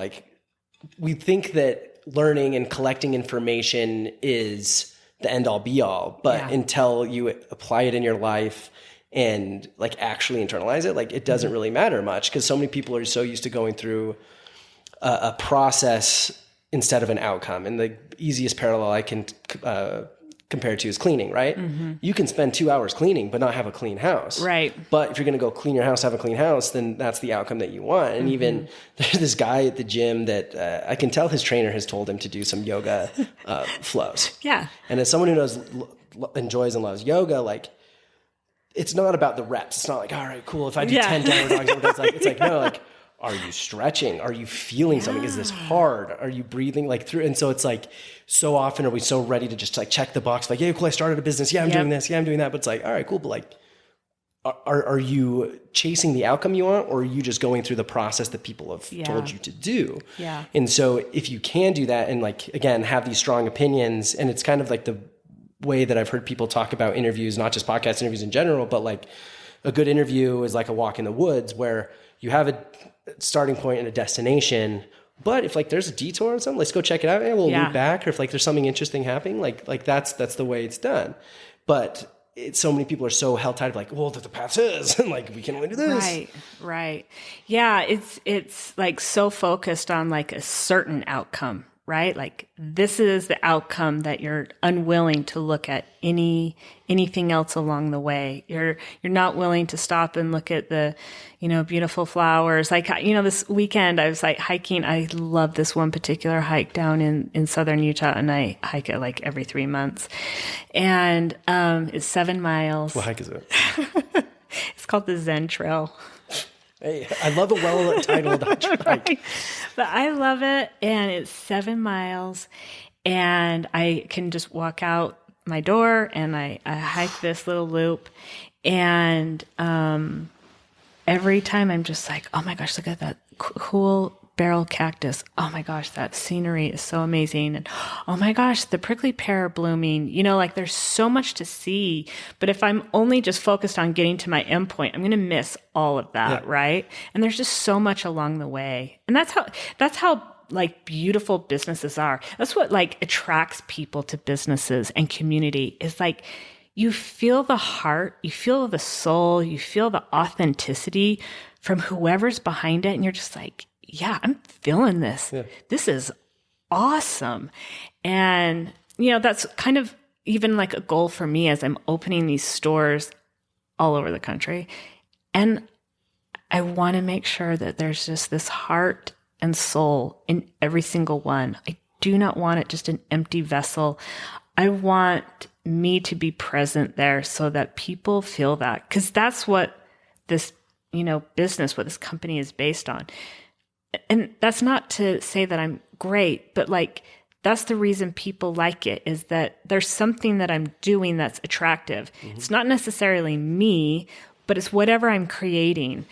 [SPEAKER 2] we think that learning and collecting information is the end all be all, but until you apply it in your life and actually internalize it, it doesn't really matter much, because so many people are so used to going through a process instead of an outcome. And the easiest parallel I can compare it to is cleaning, right? Mm-hmm. You can spend 2 hours cleaning but not have a clean house.
[SPEAKER 1] Right.
[SPEAKER 2] But if you're going to go clean your house, have a clean house, then that's the outcome that you want. And even there's this guy at the gym that I can tell his trainer has told him to do some yoga flows.
[SPEAKER 1] Yeah.
[SPEAKER 2] And as someone who enjoys and loves yoga, it's not about the reps. It's not like, all right, cool, if I do 10 downward dogs, it's no, are you stretching? Are you feeling something? Is this hard? Are you breathing through? And so it's so often are we so ready to just check the box, yeah, cool, I started a business. Yeah, I'm doing this. Yeah, I'm doing that. But it's all right, cool. But are you chasing the outcome you want, or are you just going through the process that people have told you to do?
[SPEAKER 1] Yeah.
[SPEAKER 2] And so if you can do that and again, have these strong opinions, and it's kind of the way that I've heard people talk about interviews, not just podcast interviews in general, but a good interview is like a walk in the woods where you have a starting point and a destination, but if there's a detour or something, let's go check it out and we'll loop back. Or if there's something interesting happening, that's the way it's done. But so many people are so held tight of well, the path is and we can only do this.
[SPEAKER 1] Right. Yeah. It's so focused on a certain outcome, right? Like this is the outcome that you're unwilling to look at anything else along the way. You're not willing to stop and look at the, beautiful flowers. Like, this weekend I was like hiking. I love this one particular hike down in southern Utah, and I hike it like every 3 months. And it's 7 miles.
[SPEAKER 2] What hike is it?
[SPEAKER 1] It's called the Zen Trail.
[SPEAKER 2] Hey, I love a well-titled hike.
[SPEAKER 1] Right. But I love it, and it's 7 miles, and I can just walk out my door, and I hike this little loop, and every time I'm just like, oh my gosh, look at that cool barrel cactus. Oh my gosh, that scenery is so amazing. And oh my gosh, the prickly pear blooming, like there's so much to see. But if I'm only just focused on getting to my endpoint, I'm going to miss all of that. Yeah. Right. And there's just so much along the way. And that's how like beautiful businesses are. That's what like attracts people to businesses and community is like, you feel the heart, you feel the soul, you feel the authenticity from whoever's behind it. And you're just like, yeah, I'm feeling this. Yeah. This is awesome. And, that's kind of even like a goal for me as I'm opening these stores all over the country. And I want to make sure that there's just this heart and soul in every single one. I do not want it just an empty vessel. I want me to be present there so that people feel that. Because that's what this, business, what this company is based on. And that's not to say that I'm great, but like, that's the reason people like it is that there's something that I'm doing that's attractive. Mm-hmm. It's not necessarily me, but it's whatever I'm creating.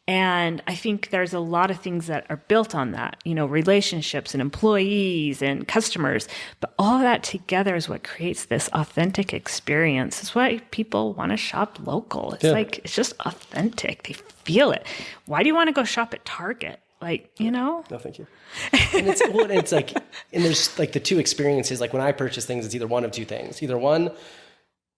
[SPEAKER 1] And I think there's a lot of things that are built on that, relationships and employees and customers, but all of that together is what creates this authentic experience. It's why people want to shop local. It's like, it's just authentic. They feel it. Why do you want to go shop at Target? Like, No,
[SPEAKER 2] thank you. And it's like, and there's like the two experiences. Like when I purchase things, it's either one of two things. Either one,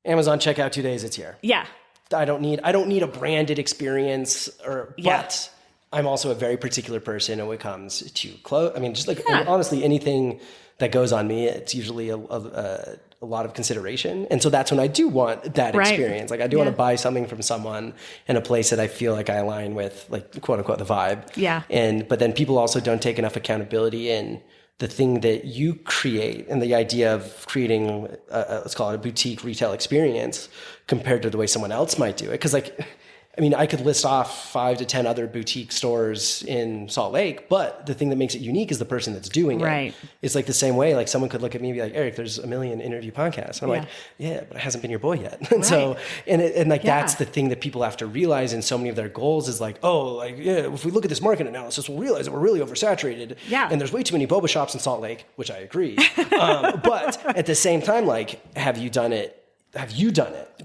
[SPEAKER 2] Amazon checkout 2 days, it's here.
[SPEAKER 1] Yeah.
[SPEAKER 2] I don't need a branded experience but I'm also a very particular person when it comes to clothes. I mean, just like honestly, anything that goes on me, it's usually a lot of consideration. And so that's when I do want that experience. Like I do want to buy something from someone in a place that I feel like I align with, like quote unquote, the vibe.
[SPEAKER 1] Yeah.
[SPEAKER 2] But then people also don't take enough accountability in the thing that you create and the idea of creating, let's call it a boutique retail experience compared to the way someone else might do it. Because I could list off 5 to 10 other boutique stores in Salt Lake, but the thing that makes it unique is the person that's doing it.
[SPEAKER 1] Right.
[SPEAKER 2] It's like the same way, like someone could look at me and be like, Eric, there's a million interview podcasts. And I'm like, yeah, but it hasn't been your boy yet. And so, that's the thing that people have to realize in so many of their goals is like, if we look at this market analysis, we'll realize that we're really oversaturated.
[SPEAKER 1] Yeah.
[SPEAKER 2] And there's way too many boba shops in Salt Lake, which I agree. But at the same time, like, have you done it?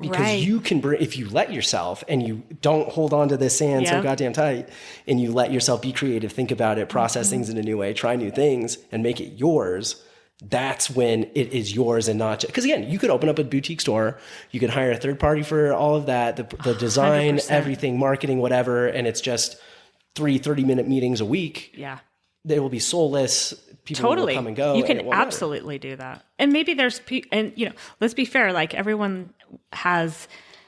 [SPEAKER 2] Because you can if you let yourself and you don't hold on to this sand so goddamn tight and you let yourself be creative, think about it, process things in a new way, try new things and make it yours. That's when it is yours and not just, because again, you could open up a boutique store, you could hire a third party for all of that, the design, 100%. Everything, marketing, whatever. And it's just 3 30-minute meetings a week.
[SPEAKER 1] Yeah.
[SPEAKER 2] They will be soulless. People will come and go.
[SPEAKER 1] You can absolutely do that. And maybe there's, let's be fair, like everyone has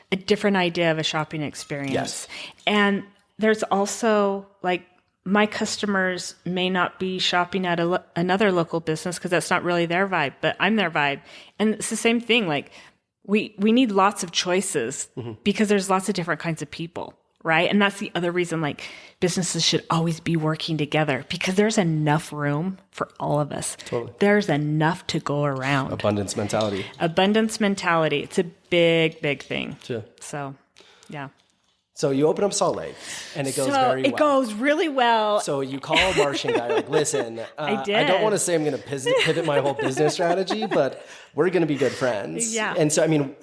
[SPEAKER 1] a different idea of a shopping experience.
[SPEAKER 2] Yes.
[SPEAKER 1] And there's also like my customers may not be shopping at another local business because that's not really their vibe, but I'm their vibe. And it's the same thing. Like we need lots of choices because there's lots of different kinds of people. Right. And that's the other reason, like businesses should always be working together because there's enough room for all of us.
[SPEAKER 2] Totally.
[SPEAKER 1] There's enough to go around.
[SPEAKER 2] Abundance mentality. It's a big, big thing. Sure. So, yeah. So you open up Salt Lake and it goes very well.
[SPEAKER 1] It goes really well.
[SPEAKER 2] So you call a Martian guy like, listen,
[SPEAKER 1] I did.
[SPEAKER 2] I don't want to say I'm going to pivot my whole business strategy, but we're going to be good friends.
[SPEAKER 1] Yeah.
[SPEAKER 2] And so, I mean,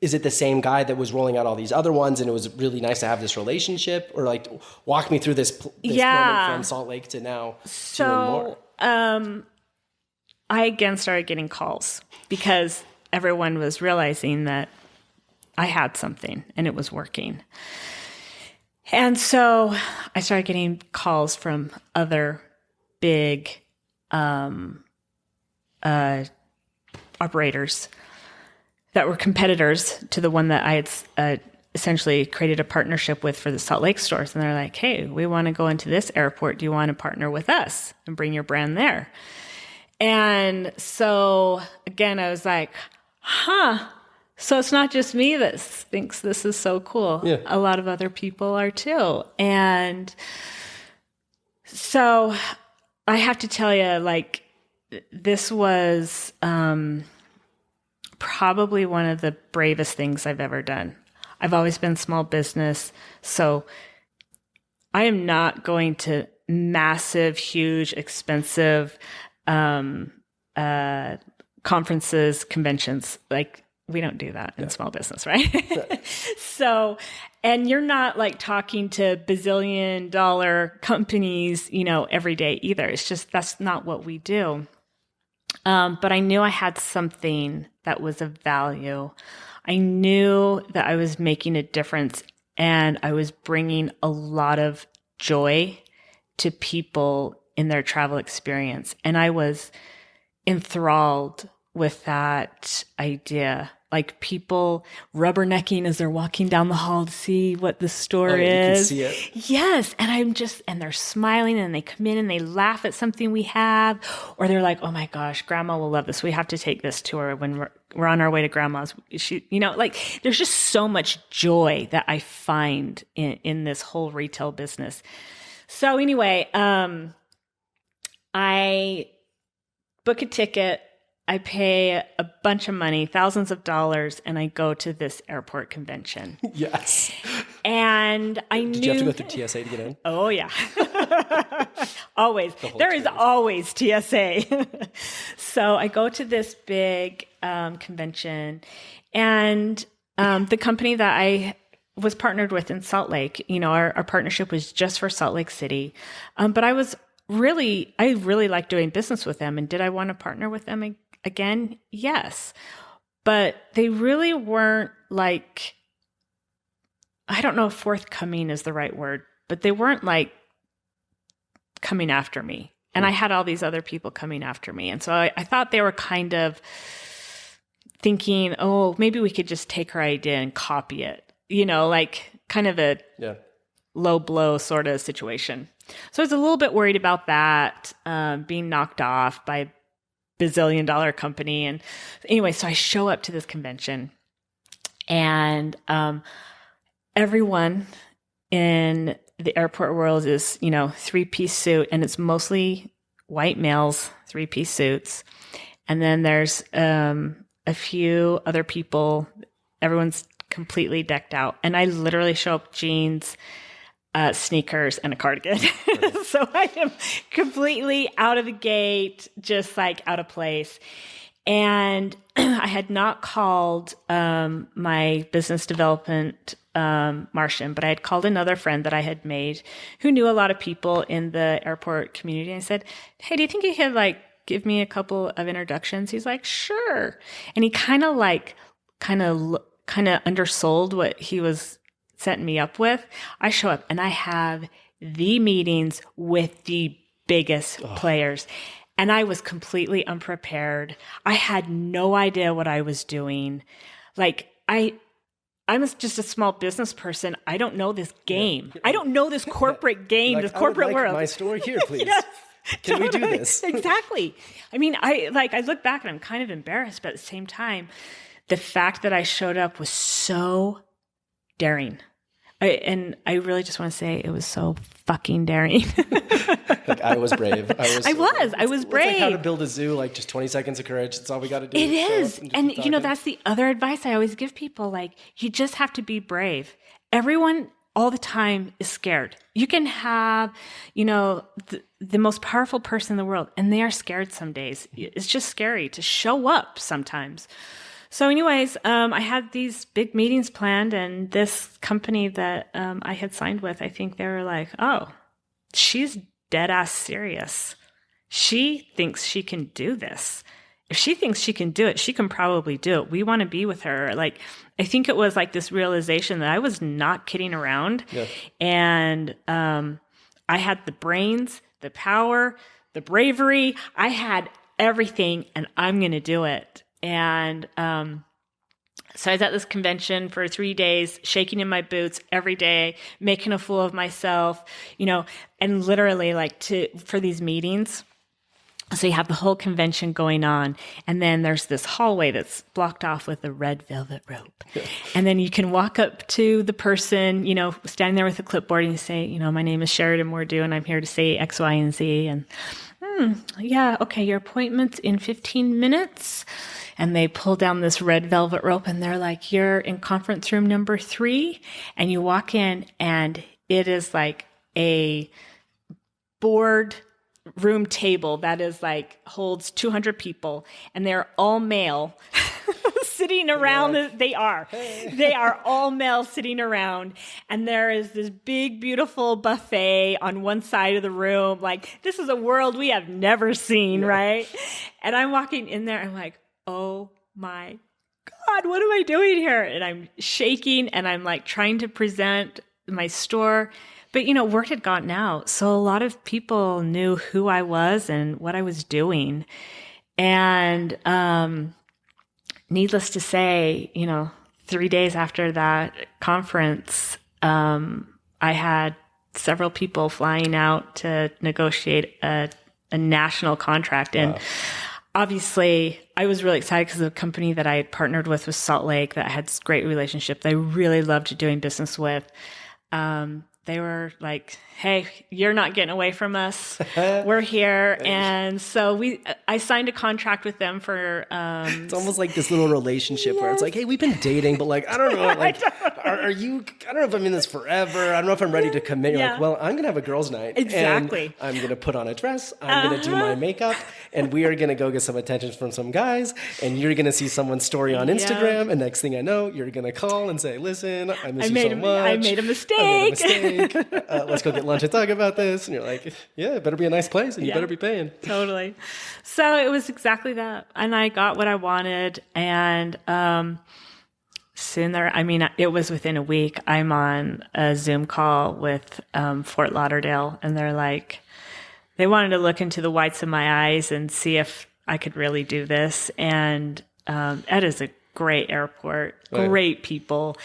[SPEAKER 2] is it the same guy that was rolling out all these other ones and it was really nice to have this relationship? Or like walk me through this moment from Salt Lake to now doing more.
[SPEAKER 1] I again started getting calls because everyone was realizing that I had something and it was working. And so I started getting calls from other big operators that were competitors to the one that I had essentially created a partnership with for the Salt Lake stores. And they're like, hey, we want to go into this airport. Do you want to partner with us and bring your brand there? And so again, I was like, so it's not just me that thinks this is so cool.
[SPEAKER 2] Yeah.
[SPEAKER 1] A lot of other people are too. And so I have to tell you, like, this was probably one of the bravest things I've ever done. I've always been small business, so I am not going to massive, huge, expensive conferences, conventions. Like, we don't do that in small business, right? So, and you're not like talking to bazillion-dollar companies, every day either. It's just, that's not what we do. But I knew I had something that was of value. I knew that I was making a difference, and I was bringing a lot of joy to people in their travel experience. And I was enthralled with that idea. Like, people rubbernecking as they're walking down the hall to see what the store is.
[SPEAKER 2] You can see it.
[SPEAKER 1] Yes. And they're smiling, and they come in and they laugh at something we have, or they're like, oh my gosh, grandma will love this. We have to take this to her when we're on our way to grandma's. Like, there's just so much joy that I find in this whole retail business. So anyway, I book a ticket. I pay a bunch of money, thousands of dollars, and I go to this airport convention.
[SPEAKER 2] Yes.
[SPEAKER 1] And I knew...
[SPEAKER 2] Did you have to go through TSA to get in?
[SPEAKER 1] Oh, yeah. Always. There is always TSA. So I go to this big convention, and the company that I was partnered with in Salt Lake, our partnership was just for Salt Lake City. But I really liked doing business with them. And did I want to partner with them again? Yes. But they really weren't like, I don't know if forthcoming is the right word, but they weren't like coming after me. And I had all these other people coming after me. And so I thought they were kind of thinking, oh, maybe we could just take her idea and copy it, like kind of a low blow sort of situation. So I was a little bit worried about that, being knocked off by bazillion-dollar company. And anyway, so I show up to this convention, and everyone in the airport world is, three-piece suit, and it's mostly white males, three-piece suits. And then there's a few other people. Everyone's completely decked out. And I literally show up jeans, sneakers, and a cardigan. So I am completely out of the gate, just like out of place. And I had not called my business development Martian, but I had called another friend that I had made who knew a lot of people in the airport community. And I said, hey, do you think you could give me a couple of introductions? He's like, sure. And he kind of undersold what he was setting me up with. I show up and I have the meetings with the biggest players. And I was completely unprepared. I had no idea what I was doing. I'm just a small business person. I don't know this game. Yeah. I don't know this corporate game, this corporate world.
[SPEAKER 2] My store here, please.
[SPEAKER 1] Yes,
[SPEAKER 2] Can we do this?
[SPEAKER 1] Exactly. I mean, I look back and I'm kind of embarrassed, but at the same time, the fact that I showed up was so daring. And I really just want to say it was so fucking daring.
[SPEAKER 2] I was brave. I
[SPEAKER 1] was brave.
[SPEAKER 2] It's like how to build a zoo, just 20 seconds of courage. That's all we got to do.
[SPEAKER 1] It is. And that's the other advice I always give people. You just have to be brave. Everyone all the time is scared. You can have, the most powerful person in the world, and they are scared some days. It's just scary to show up sometimes. So anyways, I had these big meetings planned, and this company that I had signed with, I think they were like, oh, she's dead ass serious. She thinks she can do this. If she thinks she can do it, she can probably do it. We want to be with her. I think it was this realization that I was not kidding around. Yeah. And I had the brains, the power, the bravery. I had everything, and I'm going to do it. And so I was at this convention for 3 days, shaking in my boots every day, making a fool of myself, and literally for these meetings. So you have the whole convention going on, and then there's this hallway that's blocked off with a red velvet rope. Yeah. And then you can walk up to the person, standing there with a clipboard, and you say, my name is Sheridan Mordue, and I'm here to say X, Y, and Z. And yeah, okay, your appointment's in 15 minutes. And they pull down this red velvet rope, and they're like, you're in conference room number 3. And you walk in, and it is like a board room table that is holds 200 people, and they're all male sitting around. Yeah. They are all male sitting around, and there is this big, beautiful buffet on one side of the room. This is a world we have never seen, right? And I'm walking in there, I'm like, oh my God, what am I doing here? And I'm shaking, and I'm trying to present my store. But, word had gotten out. So a lot of people knew who I was and what I was doing. And needless to say, 3 days after that conference, I had several people flying out to negotiate a national contract. And obviously, I was really excited because the company that I had partnered with was Salt Lake, that I had this great relationship that I really loved doing business with. They were like, hey, you're not getting away from us. We're here. And so I signed a contract with them for...
[SPEAKER 2] it's almost like this little relationship where it's like, hey, we've been dating, but I don't know, are you... I don't know if I'm in this forever. I don't know if I'm ready to commit. You're like, well, I'm going to have a girls' night.
[SPEAKER 1] Exactly.
[SPEAKER 2] And I'm going to put on a dress. I'm going to do my makeup. And we are going to go get some attention from some guys. And you're going to see someone's story on Instagram. And next thing I know, you're going to call and say, listen, I miss you so much.
[SPEAKER 1] I made a mistake.
[SPEAKER 2] Let's go get lunch and talk about this. And you're like, yeah, it better be a nice place, and you better be paying.
[SPEAKER 1] Totally. So it was exactly that. And I got what I wanted. And soon there, it was within a week, I'm on a Zoom call with Fort Lauderdale, and they're like, they wanted to look into the whites of my eyes and see if I could really do this. And Ed is a great airport, great people.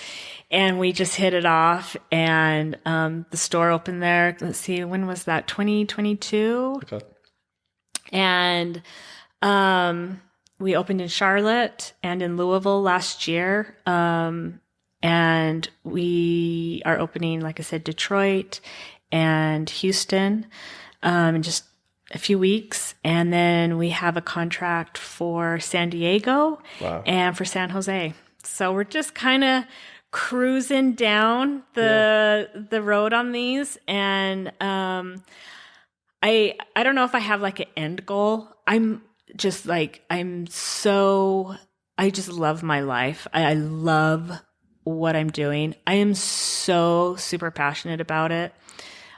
[SPEAKER 1] And we just hit it off, and the store opened there. Let's see, when was that? 2022? Okay. And we opened in Charlotte and in Louisville last year. And we are opening, like I said, Detroit and Houston in just a few weeks. And then we have a contract for San Diego and for San Jose. So we're just kind of cruising down the road on these. And I don't know if I have an end goal. I just love my life. I love what I'm doing. I am so super passionate about it.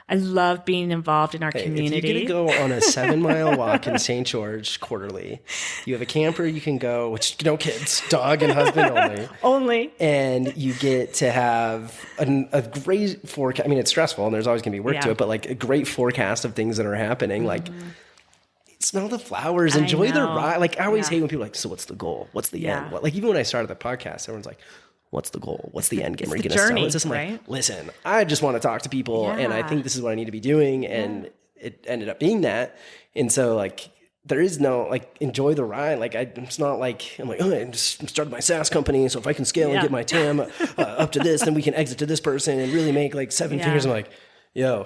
[SPEAKER 1] I love being involved in our community.
[SPEAKER 2] If you're going to go on a 7-mile walk in St. George quarterly, you have a camper you can go, which, no kids, dog and husband only. And you get to have a great forecast. It's stressful and there's always going to be work to it, but a great forecast of things that are happening. Smell the flowers, enjoy the ride. I always hate when people are like, so what's the goal? What's the end? Even when I started the podcast, everyone's like, what's the goal? What's the end game? Are you going to sell this? I'm like, listen, I just want to talk to people, and I think this is what I need to be doing, and it ended up being that. And so, there is no, enjoy the ride. It's not I'm like, I just started my SaaS company, so if I can scale and get my TAM up to this, then we can exit to this person and really make 7 figures. I'm like, yo,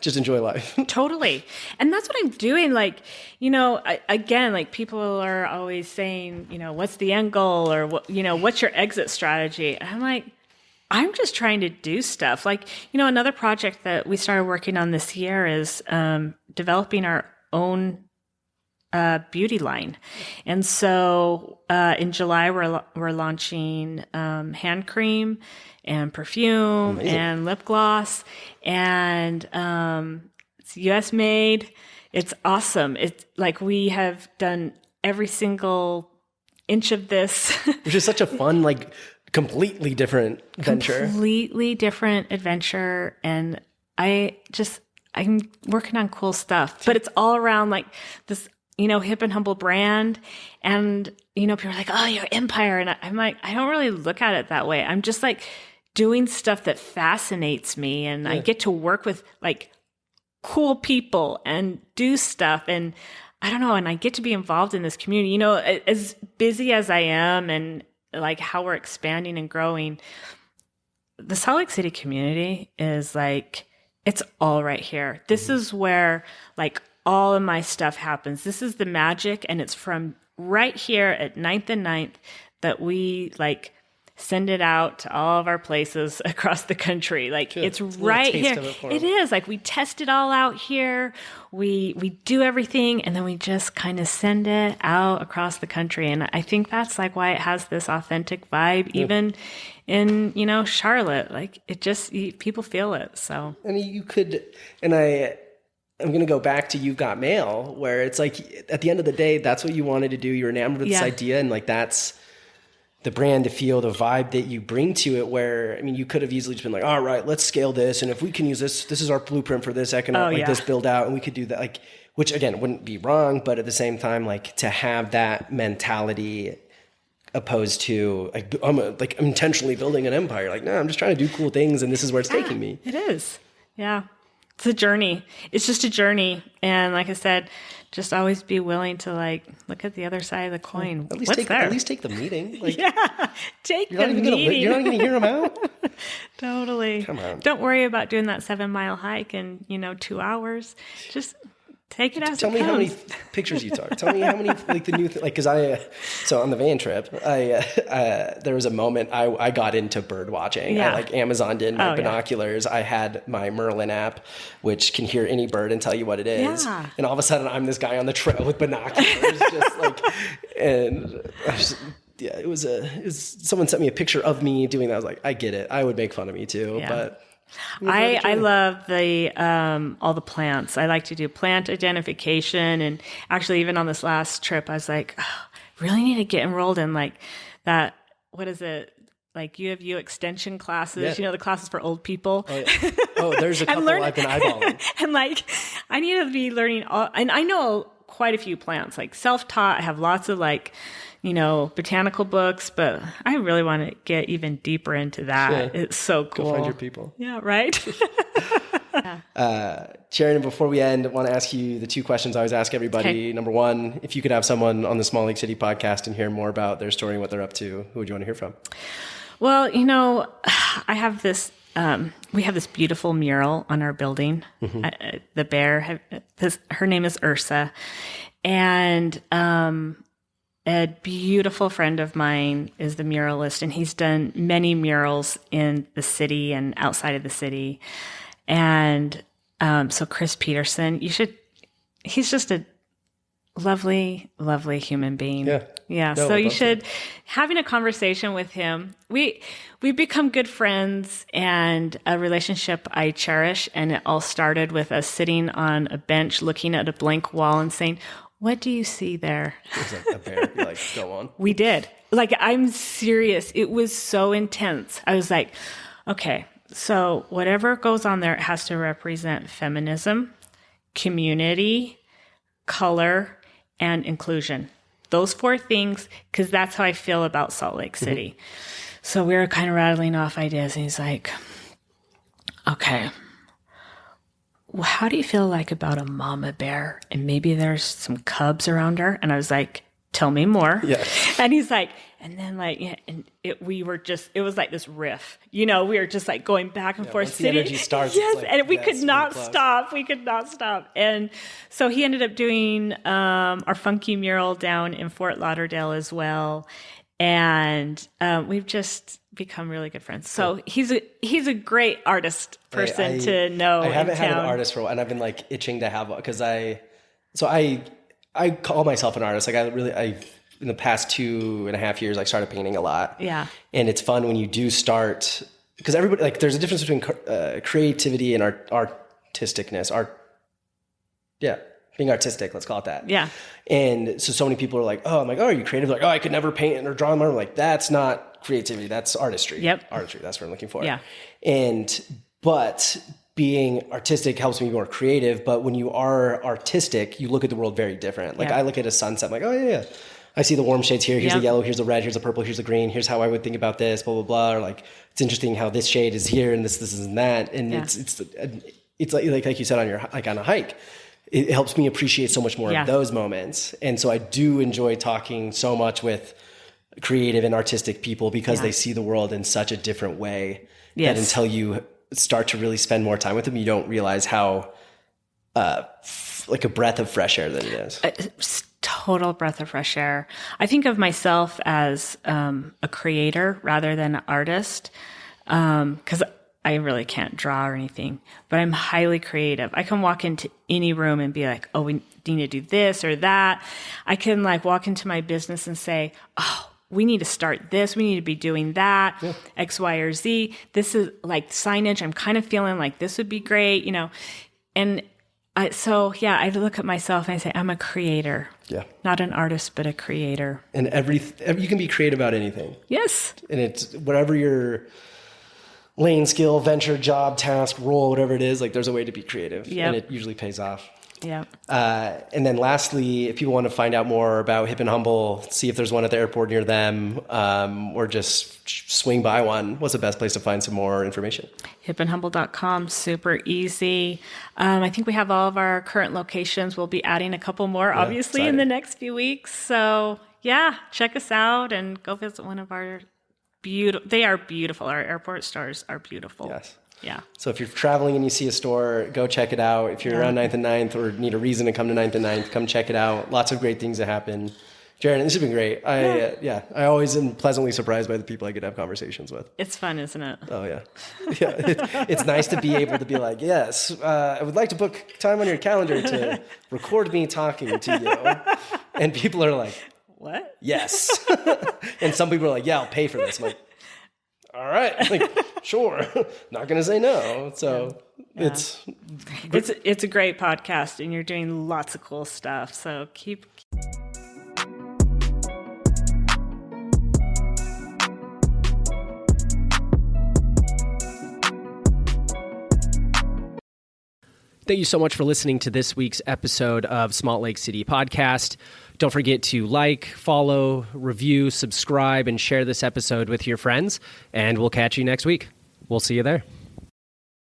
[SPEAKER 2] just enjoy life.
[SPEAKER 1] Totally. And that's what I'm doing. People are always saying, what's the end goal, or what's your exit strategy? And I'm like, I'm just trying to do stuff. Another project that we started working on this year is developing our own beauty line. And so in July, we're launching hand cream and perfume and lip gloss, and it's US made. It's awesome. It's we have done every single inch of this.
[SPEAKER 2] Which is such a fun, completely different venture.
[SPEAKER 1] Completely different adventure. And I I'm working on cool stuff, but it's all around like this, hip and humble brand. And, people are like, oh, your empire. And I'm like, I don't really look at it that way. I'm just like doing stuff that fascinates me. And I get to work with like cool people and do stuff. And I don't know. And I get to be involved in this community, as busy as I am and like how we're expanding and growing. The Salt Lake City community is like, it's all right here. This is where like all of my stuff happens. This is the magic. And it's from right here at 9th and 9th that we like send it out to all of our places across the country. Like it's right here. It is like we test it all out here. We do everything and then we just kind of send it out across the country. And I think that's like why it has this authentic vibe, even in, Charlotte, like it just, people feel it. So,
[SPEAKER 2] and you could, and I'm going to go back to You've Got Mail, where it's like, at the end of the day, that's what you wanted to do. You're enamored with this idea. And like, that's the brand, the feel, the vibe that you bring to it, where, I mean, you could have easily just been like, all right, let's scale this. And if we can use this, this is our blueprint for this economic, this build out. And we could do that, like, which again, wouldn't be wrong, but at the same time, like to have that mentality opposed to like, I'm intentionally building an empire. Like, no, I'm just trying to do cool things. And this is where it's taking me.
[SPEAKER 1] It is. Yeah. It's a journey. It's just a journey. And like I said, just always be willing to like look at the other side of the coin.
[SPEAKER 2] At least take the meeting. Like,
[SPEAKER 1] take the meeting.
[SPEAKER 2] You're not even going to hear them out?
[SPEAKER 1] Totally.
[SPEAKER 2] Come on.
[SPEAKER 1] Don't worry about doing that 7-mile hike in 2 hours. Just take it as
[SPEAKER 2] Tell
[SPEAKER 1] it
[SPEAKER 2] me
[SPEAKER 1] comes.
[SPEAKER 2] how many pictures you took. Tell me how many, like the new, because so on the van trip, there was a moment I got into bird watching.
[SPEAKER 1] Yeah.
[SPEAKER 2] I like Amazoned in my binoculars. I had my Merlin app, which can hear any bird and tell you what it is.
[SPEAKER 1] Yeah.
[SPEAKER 2] And all of a sudden I'm this guy on the trail with binoculars, just like, and I was, it was someone sent me a picture of me doing that. I was like, I get it. I would make fun of me too, but
[SPEAKER 1] I love the all the plants. I like to do plant identification, and actually even on this last trip I was like, really need to get enrolled in like that, what is it, like U extension classes, the classes for old people.
[SPEAKER 2] There's a couple I've been eyeballing.
[SPEAKER 1] And like I need to be learning and I know quite a few plants, like self-taught. I have lots of like botanical books, but I really want to get even deeper into that. It's so cool.
[SPEAKER 2] Go find your people.
[SPEAKER 1] Yeah, right?
[SPEAKER 2] Sheridan, before we end, I want to ask you the 2 questions I always ask everybody. Okay. Number 1, if you could have someone on the Small Lake City podcast and hear more about their story and what they're up to, who would you want to hear from?
[SPEAKER 1] Well, I have this, we have this beautiful mural on our building. Mm-hmm. The bear, her name is Ursa. And, a beautiful friend of mine is the muralist, and he's done many murals in the city and outside of the city. And so Chris Peterson, he's just a lovely, lovely human being. Yeah. No, so you should, having a conversation with him. We've become good friends and a relationship I cherish. And it all started with us sitting on a bench looking at a blank wall and saying, what do you see there?
[SPEAKER 2] It's like a bear. You're like, go on.
[SPEAKER 1] We did. Like, I'm serious. It was so intense. I was like, okay, so whatever goes on there, it has to represent feminism, community, color, and inclusion. Those 4 things, because that's how I feel about Salt Lake City. Mm-hmm. So we were kind of rattling off ideas, and he's like, okay, well, how do you feel like about a mama bear? And maybe there's some cubs around her. And I was like, tell me more.
[SPEAKER 2] Yeah.
[SPEAKER 1] And he's like, and then like, it was like this riff, we were just like going back and forth.
[SPEAKER 2] Once the energy starts,
[SPEAKER 1] yes.
[SPEAKER 2] Like,
[SPEAKER 1] and we could not stop. We could not stop. And so he ended up doing our funky mural down in Fort Lauderdale as well. And we've just become really good friends. So he's a great artist person to know.
[SPEAKER 2] I haven't had an artist for a while, and I've been like itching to have one, because I call myself an artist. Like I in the past 2.5 years, I started painting a lot. Yeah. And it's fun when you do start, because everybody, like, there's a difference between creativity and artisticness. Being artistic, let's call it that. Yeah. And so many people are like, oh, I'm like, oh, are you creative? Like, oh, I could never paint or draw. I'm like, that's not creativity. That's artistry.
[SPEAKER 1] Yep.
[SPEAKER 2] Artistry. That's what I'm looking for.
[SPEAKER 1] Yeah.
[SPEAKER 2] But being artistic helps me be more creative. But when you are artistic, you look at the world very different. Like I look at a sunset, I'm like, oh yeah. I see the warm shades here. Here's the yellow, here's the red, here's the purple, here's the green. Here's how I would think about this, blah, blah, blah. Or like, it's interesting how this shade is here and this and that. And it's like you said on your, like on a hike, it helps me appreciate so much more of those moments. And so I do enjoy talking so much with creative and artistic people because they see the world in such a different way that until you start to really spend more time with them, you don't realize how like a breath of fresh air that it is.
[SPEAKER 1] Total breath of fresh air. I think of myself as a creator rather than an artist, because I really can't draw or anything, but I'm highly creative. I can walk into any room and be like, oh, we need to do this or that. I can like walk into my business and say, oh, we need to start this. We need to be doing that, X, Y, or Z. This is like signage. I'm kind of feeling like this would be great, and I look at myself and I say, I'm a creator. Yeah. Not an artist, but a creator.
[SPEAKER 2] And you can be creative about anything.
[SPEAKER 1] Yes.
[SPEAKER 2] And it's whatever your lane, skill, venture, job, task, role, whatever it is, like there's a way to be creative. Yep. And it usually pays off.
[SPEAKER 1] Yeah.
[SPEAKER 2] And then lastly, if people want to find out more about Hip and Humble, see if there's one at the airport near them, or just swing by one, what's the best place to find some more information?
[SPEAKER 1] hipandhumble.com, super easy. I think we have all of our current locations. We'll be adding a couple more, obviously, in the next few weeks. So check us out and go visit one of our they are beautiful. Our airport stores are beautiful. Yes. Yeah.
[SPEAKER 2] So if you're traveling and you see a store, go check it out. If you're around 9th and 9th or need a reason to come to 9th and 9th, come check it out. Lots of great things that happen. Jared, this has been great. I always am pleasantly surprised by the people I get to have conversations with.
[SPEAKER 1] It's fun, isn't it?
[SPEAKER 2] Oh, yeah. It's nice to be able to be like, yes, I would like to book time on your calendar to record me talking to you. And people are like,
[SPEAKER 1] what?
[SPEAKER 2] Yes. And some people are like, yeah, I'll pay for this. I'm like, all right, like, sure, not going to say no. So it's
[SPEAKER 1] a great podcast and you're doing lots of cool stuff. So keep.
[SPEAKER 2] Thank you so much for listening to this week's episode of Salt Lake City Podcast. Don't forget to like, follow, review, subscribe, and share this episode with your friends. And we'll catch you next week. We'll see you there.